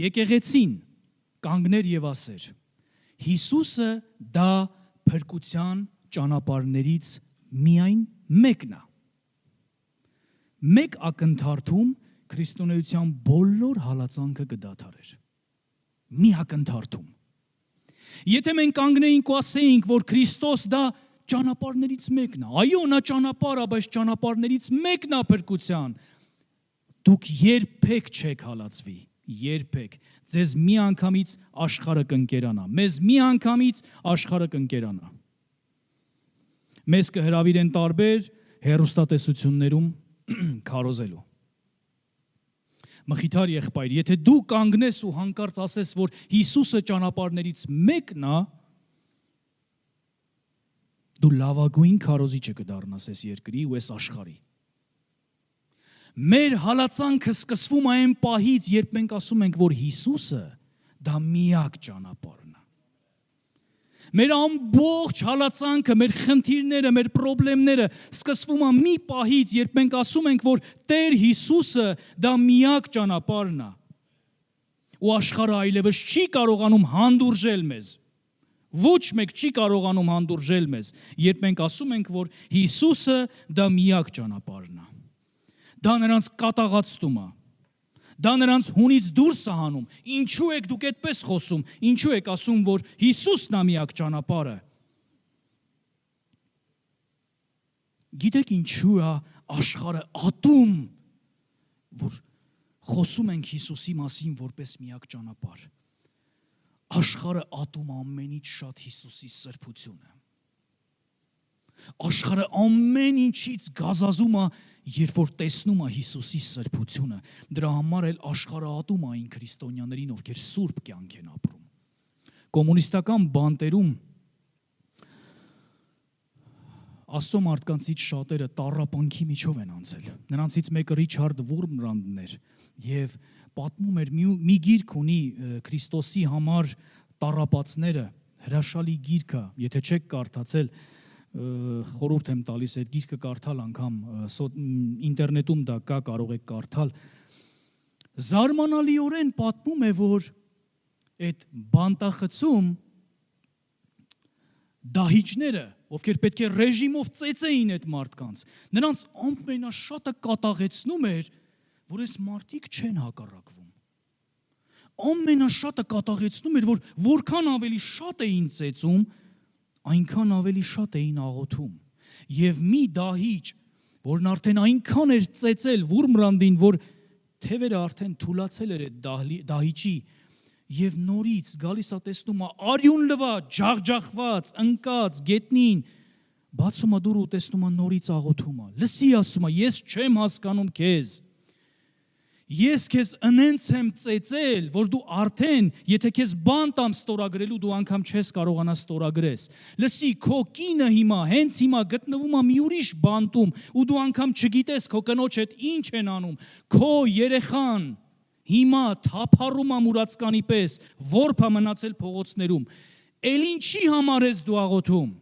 եկեղեցին կանգներ եւ ասեր, Հիսուսը դա փրկության ճանապարհներից միայն մեկն է։ Մեկ ակնթարթում քրիստոնեության բոլոր հալածանքը կդադարեր։ Մի ակնթարթում։ Եթե մենք կանգնեինք ու ասեինք, որ Քրիստոս դա ճանապարհներից մեկն է, այո, նա ճանապարհ է, բայց ճանապարհներից մեկն է փրկության, դուք երբեք չեք հալածվի, երբեք։ Ձեզ մի անգամից աշխարհը կընկերանա, մեզ մի անգամից աշխարհը կընկերանա։ Մեզ կհրավիրեն տարբեր հեռուստատեսություններում քարոզելու։ Մխիթար եղբայր, եթե դու կանգնես ու հանկարծ ասես, որ Հիսուսը ճանապարհներից մեկն է, դու լավագույն քարոզիչը կդառնաս այս երկրի ու այս աշխարհի։ Մեր հալածանքը սկսվում է այն պահից, երբ մենք ասում ենք, որ Հիսուսը դա միակ ճանապարհն է։ Մեր ամբողջ հալածանքը, մեր խնդիրները, մեր խնդիրները սկսվում է մի պահից, երբ մենք ասում ենք, որ Տեր Հիսուսը դա միակ ճանապարհն է։ Ու աշխարհը այլևս չի կարողանում հանդուրժել մեզ։ Ոչ մեկ չի կարողանում հանդուրժել մեզ, երբ մենք ասում ենք, որ Հիսուսը դա միակ ճանապարհն է։ Դա նրանց կատաղացնում է։ Դա նրանց հունից դուրս է հանում։ Ինչու եք դուք այդպես խոսում։ Ինչու եք ասում, որ Հիսուսն է միակ ճանապարհը։ Գիտեք ինչու է աշխարհը ատում, որ խոսում ենք Հիսուսի մասին որպես միակ ճանապարհ։ Աշխարհը ատում ամենից շատ Հիսուսի սրբությունը։ Աշխարհը ամեն ինչից գազազում է, երբ որ տեսնում է Հիսուսի սրբությունը, դրա համար էլ աշխարհը ատում է այն քրիստոնյաներին, ովքեր սուրբ կյանք են ապրում։ Կոմունիստական բանտերում Աստծո մարդկանցից շատերը տառապանքի միջով են անցել։ Նրանցից մեկը Ռիչարդ Վուրմրանդն էր եւ պատմում էր մի գիրք ունի Քրիստոսի համար տառապածները, հրաշալի գիրք է, եթե չեք կարդացել, խորհուրդ եմ տալիս այդ գիրքը կարդալ անգամ ինտերնետում դա կա, կարող եք կարդալ։ Զարմանալիորեն պատմում է, որ այդ բանտախցում դահիճները, ովքեր պետք է ռեժիմով ծեծեին այդ մարդկանց, նրանց ամենաշատը կատաղեցնում էր, որ այս մարդիկ չեն հակառակվում։ Ամենաշատը կատաղեցնում էր, որ որքան ավելի շատ էին ծեծում, այնքան ավելի շատ էին աղոթում։ Եվ մի դահիճ, որն արդեն այնքան էր ծեծել Վուրմրանդին, որ թևերը արդեն թուլացել էր այդ դահիճի, եւ նորից գալիս է տեսնում է արյուն լվաց, ջախջախված, ընկած, գետնին, բացում է դուռը ու տեսնում է նորից աղոթում է։ Լսի, ասում է, ես չեմ հասկանում քեզ։ Ես քեզ ընենց եմ ծեծել, որ դու արդեն, եթե քեզ բանտ ամ ստորագրելու, դու անգամ չես կարողանա ստորագրես։ Լսի, քո կինը հիմա, հենց հիմա գտնվում է մի ուրիշ բանտում, ու դու անգամ չգիտես քո կնոջ հետ ինչ են անում։ Քո երեխան հիմա թափառում է մուրացկանի պես, որբ է մնացել փողոցներում։ Էլ ինչի համար ես դու աղոթում։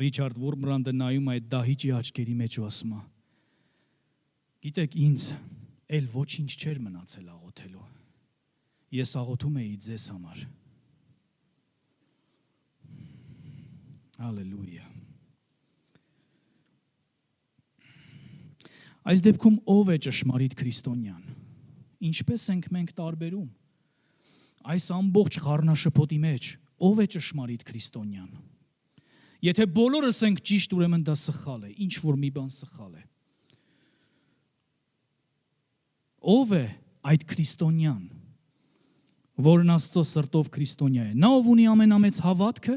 Ռիչարդ Վուրմրանդը նայում է այդ դահիճի աչքերի մեջ ու ասում է. Գիտեք, ինձ էլ ոչինչ չէր մնացել աղոթելու։ Ես աղոթում էի ձեզ համար։ Հալելույա։ Այս դեպքում ով է ճշմարիտ քրիստոնյան։ Ինչպես ենք մենք տարբերում։ Այս ամբողջ խառնաշփոթի մեջ ով է ճշմարիտ քրիստոնյան։ Եթե բոլորս ենք ճիշտ, ուրեմն դա սխալ է, ինչ որ մի բան սխալ է։ Ով է այդ քրիստոնյան, որն Աստծո սրտով քրիստոնյա է։ Նա ով ունի ամենամեծ հավատքը։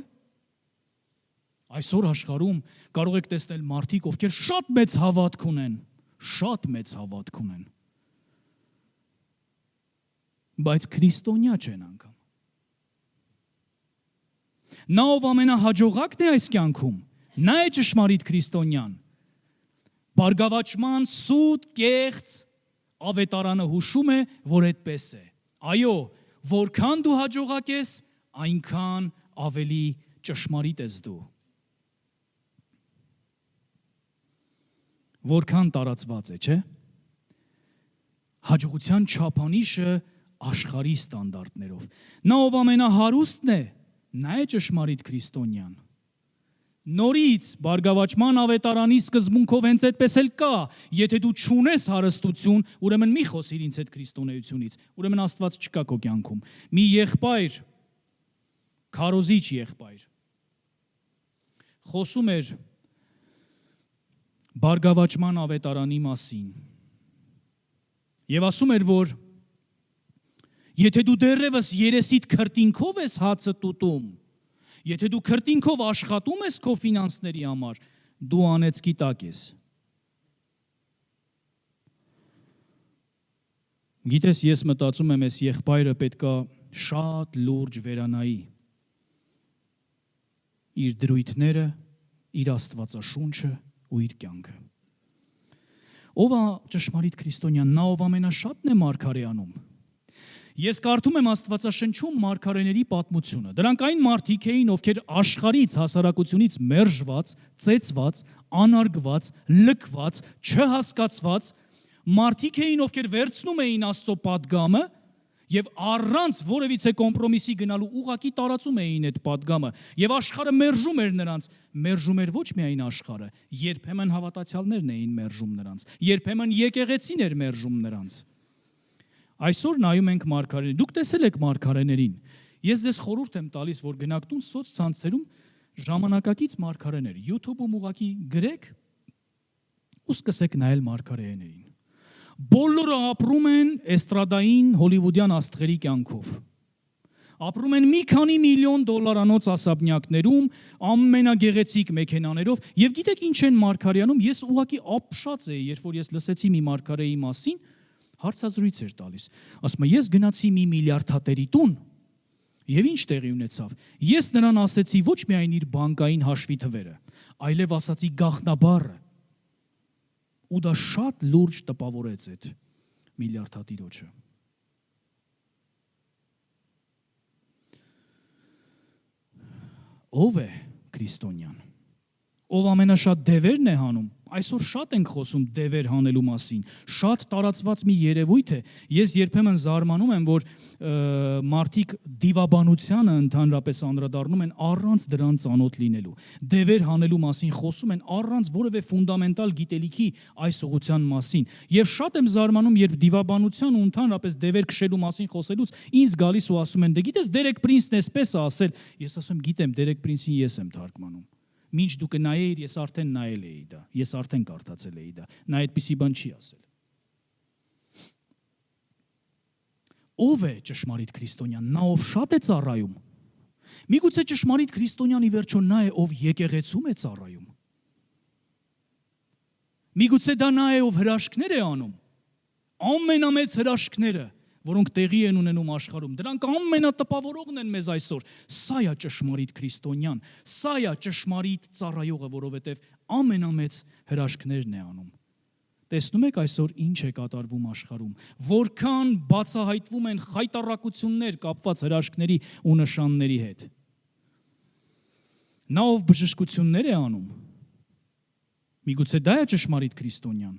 Այսօր աշխարհում կարող եք տեսնել մարդիկ, ովքեր շատ մեծ հավատք ունեն, շատ մեծ հավատք ունեն, բայց քրիստոնյա չեն անգամ։ Նա ով ամենահաջողակն է այս կյանքում, նա է ճշմարիտ քրիստոնյան։ Բարգավաճման սուտ, կեղծ ավետարանը հուշում է, որ այդպես է։ Այո, որքան դու հաջողակ ես, այնքան ավելի ճշմարիտ ես դու։ Որքան տարածված է, չէ՞։ Հաջողության չափանիշը աշխարհի ստանդարտներով։ Նա ով ամենահարուստն է, նա է ճշմարիտ քրիստոնյան։ Նորից բարգավաճման ավետարանի սկզբունքով հենց այդպես էլ կա։ Եթե դու չունես հարստություն, ուրեմն մի խոսիր ինձ հետ քրիստոնեությունից, ուրեմն Աստված չկա քո կյանքում։ Մի եղբայր, քարոզիչ եղբայր, խոսում էր բարգավաճման ավետարանի մասին եւ ասում էր, որ եթե դու դեռևս երեսիդ քրտինքով ես հացը տուտում, եթե դու քրտինքով աշխատում ես քո ֆինանսների համար, դու անեծքի տակ ես։ Գիտես, ես մտածում եմ, այս եղբայրը պետքա շատ լուրջ վերանայի իր դրույթները, իր Աստվածաշունչը ու իր կյանքը։ Ով է ճշմարիտ քրիստոնյան, նա ով ամենաշատն է մարգարեանում։ Ես կարդում եմ Աստվածաշնչում մարգարեների պատմությունը։ Դրանք այն մարդիկ էին, ովքեր աշխարհից, հասարակությունից մերժված, ծեծված, անարգված, լքված, չհասկացված մարդիկ էին, ովքեր վերցնում էին Աստծո պատգամը եւ առանց որևիցե կոմպրոմիսի գնալու ուղղակի տարածում էին այդ պատգամը եւ աշխարհը մերժում էր նրանց, մերժում էր ոչ միայն աշխարհը, երբեմն հավատացյալներն էին մերժում նրանց, երբեմն եկեղեցին էր մերժում նրանց։ Այսօր նայում ենք մարգարեներին, դուք տեսել եք մարգարեներին, ես ձեզ խորհուրդ եմ տալիս, որ գնաք տուն սոցցանցերում ժամանակակից մարգարեներ, YouTube-ում ուղղակի գրեք ու սկսեք նայել մարգարեներին։ Բոլորը ապրում են էստրադային հոլիվուդյան աստղերի կյանքով։ Ապրում են մի քանի միլիոն դոլարանոց ասաբնյակներում, ամենագեղեցիկ մեքենաներով, եւ գիտեք ինչ են մարգարեանում, ես ուղղակի ապշած էի, երբ որ ես լսեցի մի մարգարեի մասին, հարցազրույց էր տալիս։ Ասում է, ես գնացի մի միլիարդատերի տուն, եւ ինչ տեղի ունեցավ։ Ես նրան ասեցի ոչ միայն իր բանկային հաշվի թվերը, այլև ասացի գաղտնաբառը։ Ու դա շատ լուրջ տպավորեց այդ միլիարդատիրոջը։ Ով է քրիստոնյան։ Ով ամենաշատ դևերն է հանում։ Այսօր շատ ենք խոսում դևեր հանելու մասին, շատ տարածված մի երևույթ է։ Ես երբեմն զարմանում եմ, որ մարդիկ դիվաբանությանը ընդհանրապես անդրադառնում են առանց դրան ծանոթ լինելու։ Դևեր հանելու մասին խոսում են առանց որևէ ֆունդամենտալ գիտելիքի այս ուղղության մասին։ Եվ շատ եմ զարմանում, երբ դիվաբանության ու ընդհանրապես դևեր քշելու մասին խոսելուց ինձ գալիս ու ասում են, դե գիտես Դերեկ Պրինսն էսպես է ասել։ Ես ասում եմ, գիտեմ, Դերեկ Պրինսին ես եմ թարգմանում։ Մինչ դու կնայեիր, ես արդեն նայել էի դա, ես արդեն կարդացել էի դա, նա այդպիսի բան չի ասել։ Ով է ճշմարիտ քրիստոնյան, նա ով շատ է ծառայում։ Միգուցե ճշմարիտ քրիստոնյանի վերջո նա է, ով եկեղեցում է ծառայում։ Միգուցե դա նա է, ով հրաշքներ է անում, ամենամեծ հրաշքները, որոնք տեղի են ունենում աշխարհում, դրանք ամենատպավորողն են մեզ այսօր։ Սա է ճշմարիտ քրիստոնյան, սա է ճշմարիտ ծառայողը, որովհետև ամենամեծ հրաշքներն է անում։ Տեսնում եք այսօր ինչ է կատարվում աշխարհում, որքան բացահայտվում են խայտառակություններ կապված հրաշքների ու նշանների հետ։ Նա ով բժշկություններ է անում, միգուցե դա է ճշմարիտ քրիստոնյան։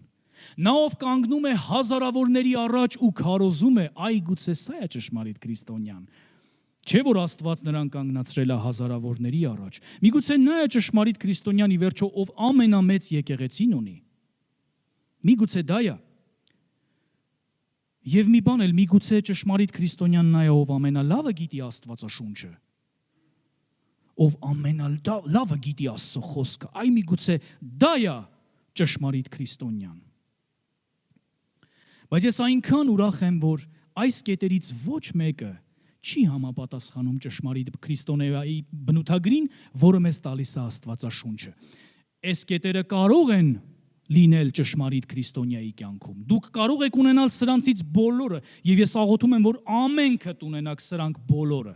Նա ով կանգնում է հազարավորների առաջ ու քարոզում է, այ գուցե սա է ճշմարիտ քրիստոնյան։ Չէ՞ որ Աստված նրան կանգնացրել է հազարավորների առաջ։ Միգուցե նա է ճշմարիտ քրիստոնյանի վերջո, ով ամենամեծ եկեղեցին ունի։ Միգուցե դա է։ Եվ մի բան էլ, միգուցե ճշմարիտ քրիստոնյան նա է, ով ամենալավը գիտի Աստվածաշունչը, ով ամենալավը գիտի Աստծո խոսքը, այ միգուցե դա է ճշմարիտ քրիստոնյան։ Բայց ես այնքան ուրախ եմ, որ այս կետերից ոչ մեկը չի համապատասխանում ճշմարիտ քրիստոնեայի բնութագրին, որը մեզ տալիս է Աստվածաշունչը։ Այս կետերը կարող են լինել ճշմարիտ քրիստոնեայի կյանքում։ Դուք կարող եք ունենալ սրանցից բոլորը, եւ ես աղոթում եմ, որ ամենքդ ունենաք սրանք բոլորը։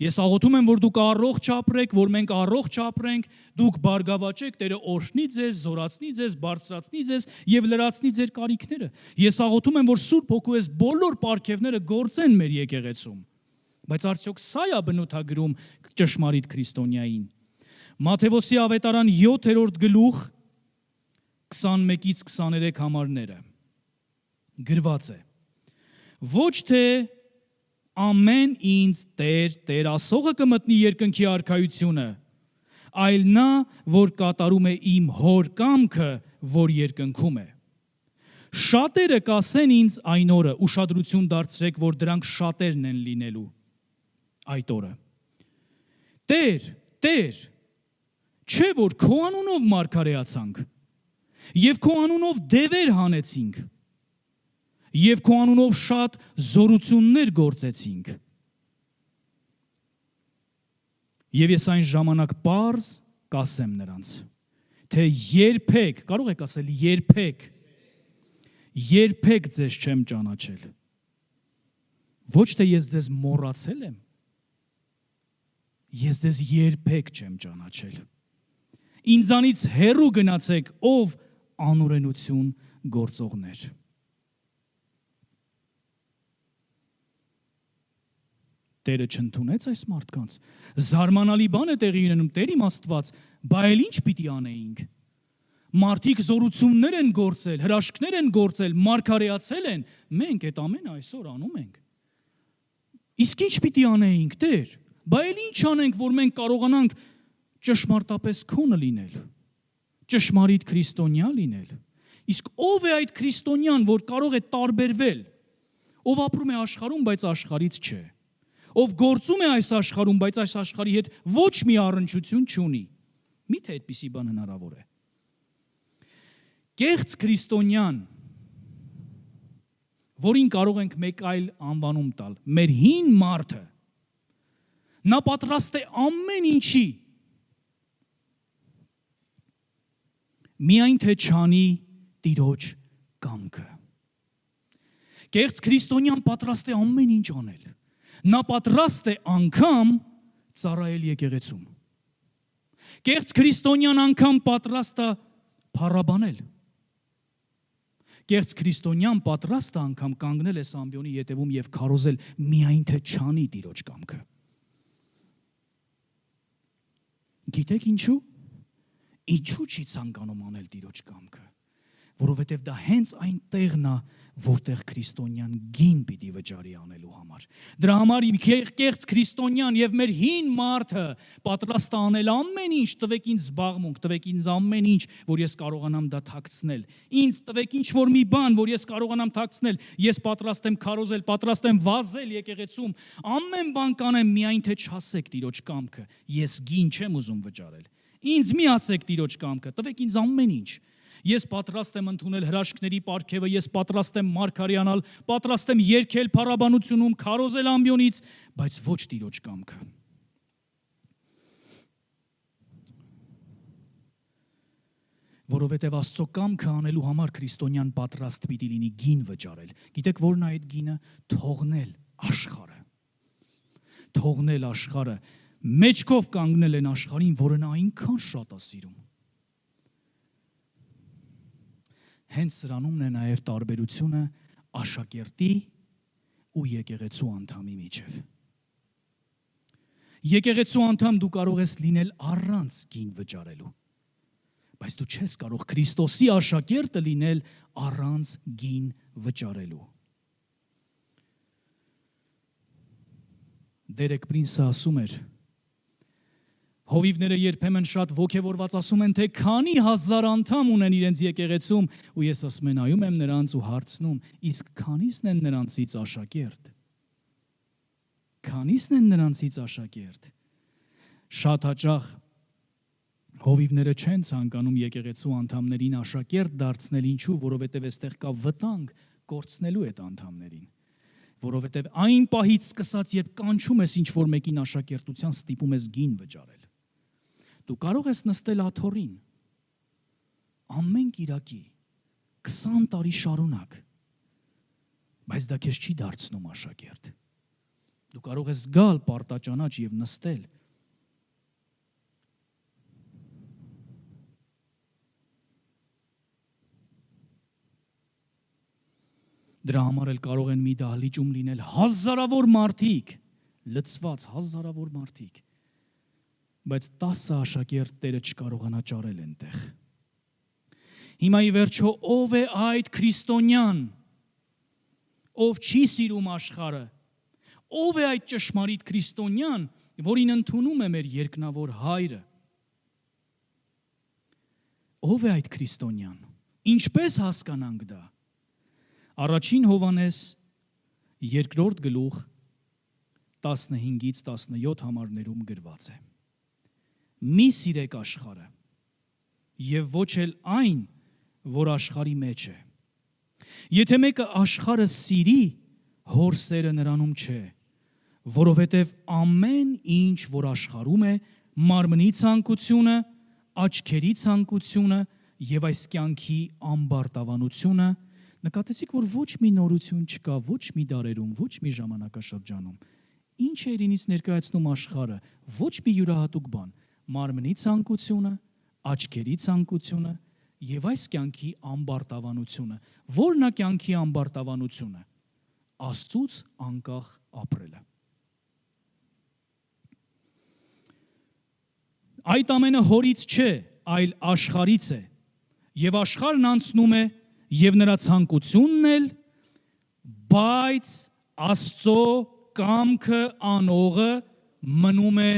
Ես աղոթում եմ, որ դուք առողջ ապրեք, որ մենք առողջ ապրենք, դուք բարգավաճեք, Տերը օրհնի ձեզ, զորացնի ձեզ, բարձրացնի ձեզ եւ լրացնի ձեր կարիքները։ Ես աղոթում եմ, որ Սուրբ Հոգու այս բոլոր պարգևները գործեն մեր եկեղեցում։ Բայց արդյոք սա է բնութագրում ճշմարիտ քրիստոնյային։ Մատթեոսի ավետարան 7-րդ գլուխ 21-ից 23 համարները գրված է. Ոչ թե ամեն ինձ Տեր, Տեր ասողը կմտնի երկնքի արքայությունը, այլ նա, որ կատարում է իմ հոր կամքը, որ երկնքում է։ Շատերը կասեն ինձ այն օրը, ուշադրություն դարձրեք, որ դրանք շատերն են լինելու այդ օրը։ Տեր, Տեր, չէ որ քո անունով մարգարեացանք, եւ քո անունով դևեր հանեցինք, եւ քո անունով շատ զորություններ գործեցինք։ Եվ ես այն ժամանակ պարզ կասեմ նրանց, թե երբեք, կարող եք ասել երբեք ձեզ չեմ ճանաչել։ Ոչ թե ես ձեզ մոռացել եմ, ես ձեզ երբեք չեմ ճանաչել։ Ինձանից հեռու գնացեք, ով անօրենություն գործողներ։ Տերը չընդունեց այս մարդկանց։ Զարմանալի բան է տեղի ունենում, Տեր իմ Աստված, բա էլ ինչ պիտի անեինք։ Մարդիկ զորություններ են գործել, հրաշքներ են գործել, մարգարեացել են, մենք այդ ամենը այսօր անում ենք։ Իսկ ինչ պիտի անեինք, Տեր։ Բա էլ ինչ անենք, որ մենք կարողանանք ճշմարտապես քոնը լինել, ճշմարիտ քրիստոնյա լինել։ Իսկ ով է այդ քրիստոնյան, որ կարող է տարբերվել, ով ապրում է աշխարհում, բայց աշխարհից չէ, ով գործում է այս աշխարհում, բայց այս աշխարհի հետ ոչ մի առնչություն չունի։ Միթե այդպիսի բան հնարավոր է։ Կեղծ քրիստոնյան, որին կարող ենք մեկ այլ անվանում տալ, մեր հին մարդը, նա պատրաստ է ամեն ինչի, միայն թե չանի Տիրոջ կամքը։ Կեղծ քրիստոնյան պատրաստ է ամեն ինչ անել։ Նա պատրաստ է անգամ ծառայել եկեղեցում։ Կեղծ քրիստոնյան անգամ պատրաստ է փառաբանել։ Կեղծ քրիստոնյան պատրաստ է անգամ կանգնել է ամբիոնի ետևում եւ քարոզել միայն թե չանի Տիրոջ կամքը։ Գիտեք ինչու։ Ինչու չի ցանկանում անել Տիրոջ կամքը։ Որովհետև դա հենց այն տեղն է, որտեղ քրիստոնյան գին պիտի վճարի անելու համար։ Դրա համար կեղծ քրիստոնյան եւ մեր հին մարդը պատրաստ է անել ամեն ինչ, տվեք ինձ զբաղմունք, տվեք ինձ ամեն ինչ, որ ես կարողանամ դա թաքցնել։ Ինձ տվեք ինչ որ մի բան, որ ես կարողանամ թաքցնել, ես պատրաստ եմ քարոզել, պատրաստ եմ վազել եկեղեցում, ամեն բան կանեմ, միայն թե չասեք Տիրոջ կամքը։ Ես գին չեմ ուզում վճարել։ Ինձ մի ասեք Տիրոջ կամքը, տվեք ինձ ամեն ինչ։ Ես պատրաստ եմ ընդունել հրաշքների պարգևը, ես պատրաստ եմ մարգարեանալ, պատրաստ եմ երգել փառաբանությունում, քարոզել ամբիոնից, բայց ոչ Տիրոջ կամքը։ Որովհետև Աստծո կամքը անելու համար քրիստոնյան պատրաստ պիտի լինի գին վճարել։ Գիտեք ո՞րն է այդ գինը։ Թողնել աշխարհը։ Թողնել աշխարհը, մեջքով կանգնել են աշխարհին, որը նա այնքան շատ է սիրում։ Հենց սրանումն է նաև տարբերությունը աշակերտի ու եկեղեցու անդամի միջև։ Եկեղեցու անդամ դու կարող ես լինել առանց գին վճարելու, բայց դու չես կարող Քրիստոսի աշակերտը լինել առանց գին վճարելու։ Դերեկ Պրինսը ասում էր, հովիվները երբեմն շատ ոգևորված ասում են, թե քանի հազար անդամ ունեն իրենց եկեղեցում, ու ես ասում եմ, նայում եմ նրանց ու հարցնում, իսկ քանիսն են նրանցից աշակերտ։ Քանիսն են նրանցից աշակերտ։ Շատ հաճախ հովիվները չեն ցանկանում եկեղեցու անդամներին աշակերտ դարձնել, ինչու, որովհետև այստեղ կա վտանգ կորցնելու այդ անդամներին։ Որովհետև այն պահից սկսած, երբ կանչում ես ինչ-որ մեկին աշակերտության, ստիպում ես գին վճարել։ Դու կարող ես նստել աթոռին ամեն կիրակի 20 տարի շարունակ, բայց դա քեզ չի դարձնում աշակերտ։ Դու կարող ես գալ պարտաճանաչ եւ նստել, դրա համար էլ կարող են մի դահլիճում լինել հազարավոր մարդիկ, լցված հազարավոր մարդիկ, բայց 10 աշակերտ Տերը չկարողանա ճարել այնտեղ։ Հիմա ի վերջո ով է այդ քրիստոնյան, ով չի սիրում աշխարհը, ով է այդ ճշմարիտ քրիստոնյան, որին ընդունում է մեր երկնավոր Հայրը։ Ո՞վ է այդ քրիստոնյան։ Ինչպես հասկանանք դա։ Առաջին Հովհաննես 2-րդ գլուխ 15-ից 17 համարներում գրված է. Մի սիրեք աշխարհը, եւ ոչ էլ այն, որ աշխարհի մեջ է։ Եթե մեկը աշխարհը սիրի, հոր սերը նրանում չէ, որովհետև ամեն ինչ, որ աշխարհում է, մարմնի ցանկությունը, աչքերի ցանկությունը եւ այս կյանքի ամբարտավանությունը, նկատեցիք, որ ոչ մի նորություն չկա, ոչ մի դարերում, ոչ մի ժամանակաշրջանում։ Ինչ է իրենից ներկայացնում աշխարհը, ոչ մի յուրահատուկ բան, մարմնի ցանկությունը, աչքերի ցանկությունը եւ այս կյանքի ամբարտավանությունը։ Որն է կյանքի ամբարտավանությունը։ Աստծուց անկախ ապրելը։ Այդ ամենը հորից չէ, այլ աշխարից է։ Եվ աշխարհն անցնում է, եւ նրա ցանկությունն էլ, բայց Աստծո կամքը անողը մնում է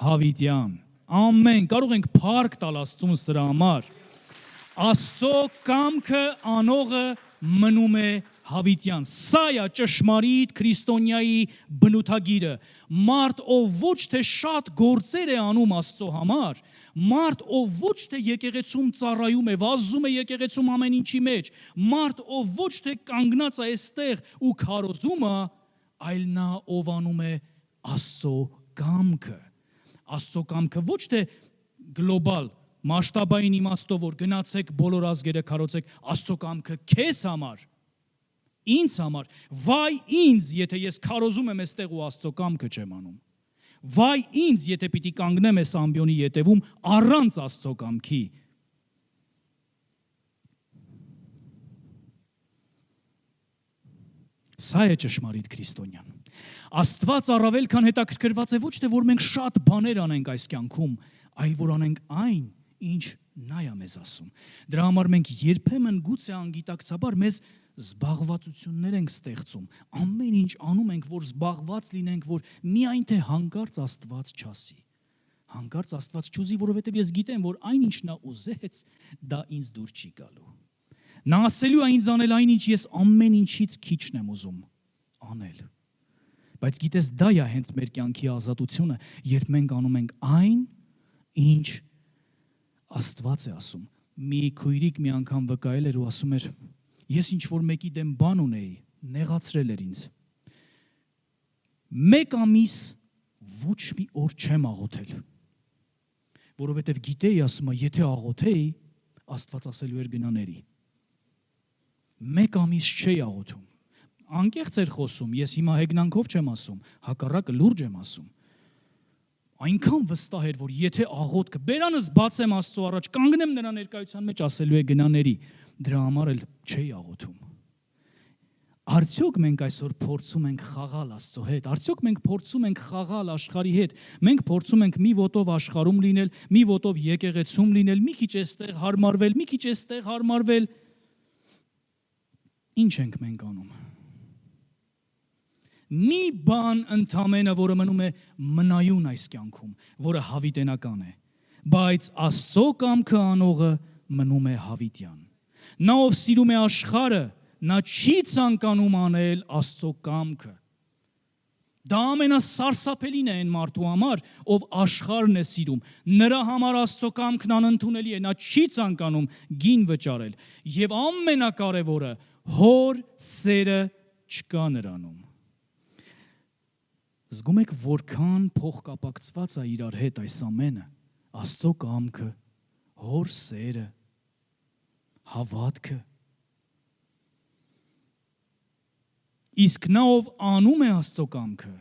հավիտյան։ Ամեն, կարող ենք փառք տալ Աստծուն սրա համար։ Աստծո կամքը անողը մնում է հավիտյան։ Սա է ճշմարիտ քրիստոնյայի բնութագիրը։ Մարդ, ով ոչ թե շատ գործեր է անում Աստծո համար, մարդ, ով ոչ թե եկեղեցում ծառայում է, վազում է եկեղեցում ամեն ինչի մեջ, մարդ, ով ոչ թե կանգնած է այստեղ ու քարոզում է, այլ նա ով անում է Աստծո կամքը։ Աստծո կամքը ոչ թե գլոբալ, մասշտաբային իմաստով, որ գնացեք բոլոր ազգերը քարոզեք, Աստծո կամքը քեզ համար, ինձ համար, վայ ինձ, եթե ես քարոզում եմ այստեղ ու Աստծո կամքը չեմ անում։ Վայ ինձ, եթե պիտի կանգնեմ այս ամբիոնի ետևում առանց Աստծո կամքի։ Սա է ճշմարիտ քրիստոնյան։ Աստված առավել քան հետաքրքրված է ոչ թե որ մենք շատ բաներ անենք այս կյանքում, այլ որ անենք այն, ինչ նա է մեզ ասում։ Դրա համար մենք երբեմն գուցե անգիտակցաբար մեզ զբաղվածություններ ենք ստեղծում, ամեն ինչ անում ենք, որ զբաղված լինենք, որ միայն թե հանկարծ Աստված չասի։ Հանկարծ Աստված չուզի, որովհետև ես գիտեմ, որ այնինչ նա ուզեց, դա ինձ դուր չի գալու։ Նա ասելու է ինձ անել այնինչ ես ամեն ինչից քիչն եմ ուզում անել։ Բայց գիտես, դա է հենց մեր կյանքի ազատությունը, երբ մենք անում ենք այն, ինչ Աստված է ասում։ Մի քույրիկ մի անգամ վկայել էր ու ասում էր. ես ինչ որ մեկի դեմ բան ունեի, նեղացրել էր ինձ։ 1 ամիս ոչ մի օր չեմ աղոթել։ Որովհետև գիտեի, ասում է, եթե աղոթեի, Աստված ասելու էր գնաների։ 1 ամիս չէի աղոթում։ Անկեղծ էր խոսում, ես հիմա հեգնանքով չեմ ասում, հակառակը լուրջ եմ ասում։ Այնքան վստահ էր, որ եթե աղոթքը բերանս բացեմ Աստծո առաջ, կանգնեմ նրա ներկայության մեջ, ասելու է գնաների, դրա համար էլ չէի աղոթում։ Արդյոք մենք այսօր փորձում ենք խաղալ Աստծո հետ, արդյոք մենք փորձում ենք խաղալ աշխարհի հետ, մենք փորձում ենք մի ոտով աշխարհում լինել, մի ոտով եկեղեցում լինել, մի քիչ էստեղ հարմարվել, մի քիչ էստեղ հարմարվել։ Ինչ ենք մենք անում։ Մի բան ընդամենը, որը մնում է մնայուն այս կյանքում, որը հավիտենական է, բայց Աստծո կամքը անողը մնում է հավիտյան։ Նա ով սիրում է աշխարհը, նա չի ցանկանում անել Աստծո կամքը։ Դա ամենասարսափելին է այն մարդու համար, ով աշխարհն է սիրում։ Նրա համար Աստծո կամքն անընդունելի է, նա չի ցանկանում գին վճարել։ Եվ ամենակարևորը, հոր սերը չկա նրանում։ Զգում եք, որքան փոխկապակցված է իրար հետ այս ամենը, Աստծո կամքը, հոր սերը, հավատքը։ Իսկ նա ով անում է Աստծո կամքը,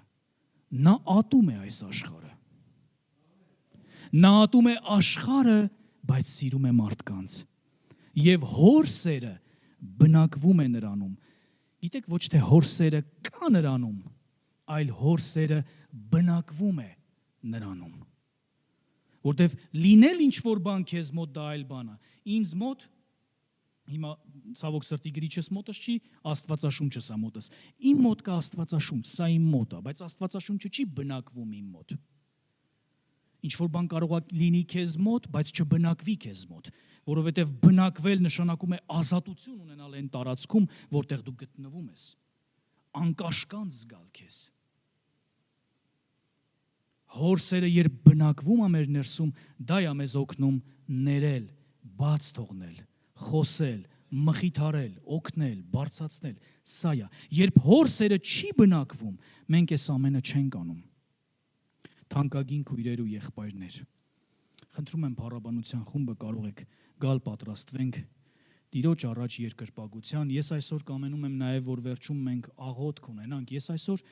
նա ատում է այս աշխարհը։ Նա ատում է աշխարհը, բայց սիրում է մարդկանց։ Եվ հոր սերը բնակվում է նրանում։ Գիտեք, ոչ թե հոր սերը կա նրանում, այլ հոր սերը բնակվում է նրանում։ Որտեվ լինել ինչ որ բան քեզ մոտ դա այլ բան է։ Ինձ մոտ հիմա ցավոք սրտի գրիչս մոտս չի, Աստվածաշունչս է մոտս։ Իմ մոտ կա Աստվածաշունչ, սա իմ մոտ է, բայց Աստվածաշունչը չի բնակվում իմ մոտ։ Ինչ որ բան կարող է լինի քեզ մոտ, բայց չբնակվի քեզ մոտ, որովհետև բնակվել նշանակում է ազատություն ունենալ այն տարածքում, որտեղ դու գտնվում ես։ Անկաշկանդ զգալ քեզ։ Հոր սերը երբ բնակվում է մեր ներսում, դա է մեզ օգնում ներել, բաց թողնել, խոսել, մխիթարել, օգնել, բարձրացնել, սա է։ Երբ հոր սերը չի բնակվում, մենք այս ամենը չենք անում։ Թանկագին քույրեր ու եղբայրներ, խնդրում եմ փառաբանության խումբը կարող եք գալ պատրաստվենք Տիրոջ առաջ երկրպագության։ Ես այսօր կամենում եմ նաև որ վերջում մենք աղոթք ունենանք։ Ես այսօր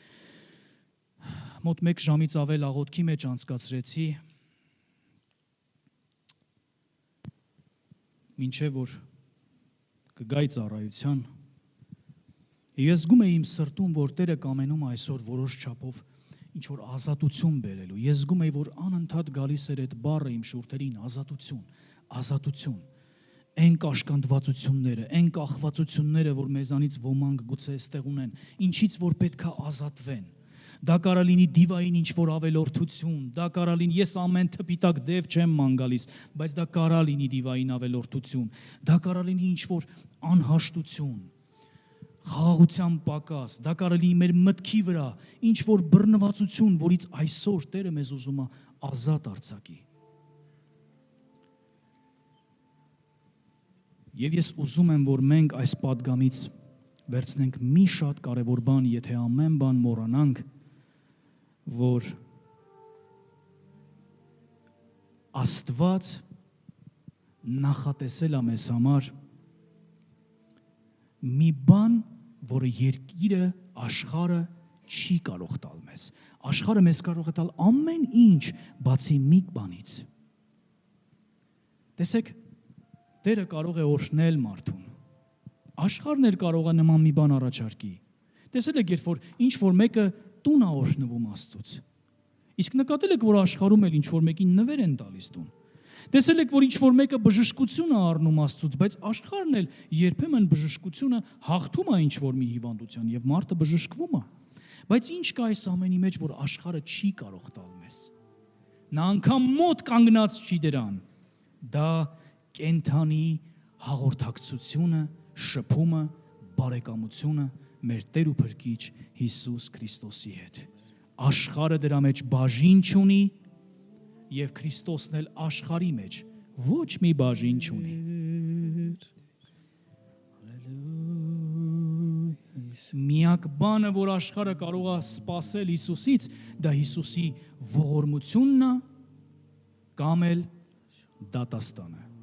մոտ 1 ժամից ավել աղոթքի մեջ անցկացրեցի, մինչև որ կգայի ծառայության։ Ես զգում եմ իմ սրտում, որ Տերը կամենում այսօր որոշ չափով ինչ որ ազատություն բերելու։ Ես զգում եմ, որ անընդհատ գալիս էր այդ բառը իմ շուրթերին՝ ազատություն, ազատություն։ Այն կաշկանդվածությունները, այն կախվածությունները, որ մեզանից ոմանք գուցե այստեղ ունեն, ինչից որ պետքա ազատվեն։ Դա կարա լինի դիվային ինչ որ ավելորդություն, դա կարա լինի, ես ամեն թփիտակ դև չեմ ման գալիս, բայց դա կարա լինի դիվային ավելորդություն, դա կարա լինի ինչ որ անհաշտություն, խաղաղության պակաս, դա կարա լինի մեր մտքի վրա ինչ որ բռնվածություն, որից այսօր Տերը մեզ ուզում է ազատ արձակի։ Եվ ես ուզում եմ, որ մենք այս պատգամից վերցնենք մի շատ կարևոր բան, եթե ամեն բան մոռանանք, որ Աստված նախատեսել է մեզ համար մի բան, որը երկիրը, աշխարհը չի կարող տալ մեզ։ Աշխարհը մեզ կարող է տալ ամեն ինչ, բացի մի բանից։ Տեսեք, Տերը կարող է օրհնել մարդուն։ Աշխարհն էլ կարող է նման մի բան առաջարկի։ Տեսել եք, երբ որ ինչ որ մեկը տուն է օրհնվում Աստծուց։ Իսկ նկատել եք, որ աշխարհում էլ ինչ որ մեկին նվեր են տալիս տուն։ Տեսել եք, որ ինչ որ մեկը բժշկություն է առնում Աստծուց, բայց աշխարհն էլ երբեմն բժշկությունը հաղթում է ինչ որ մի հիվանդության եւ մարդը բժշկվում է։ Բայց ինչ կա այս ամենի մեջ, որ աշխարհը չի կարող տալ մեզ։ Նա անգամ մոտ կանգնած չի դրան։ Դա կենթանի հաղորդակցությունը, շփումը, բարեկամությունը մեր Տեր ու Փրկիչ Հիսուս Քրիստոսի հետ։ Աշխարհը դրա մեջ բաժին չունի եւ Քրիստոսն էլ աշխարհի մեջ ոչ մի բաժին չունի։ Միակ բանը, որ աշխարհը կարող է սпасել Հիսուսից, դա Հիսուսի ողորմությունն է կամ էլ դատաստանը։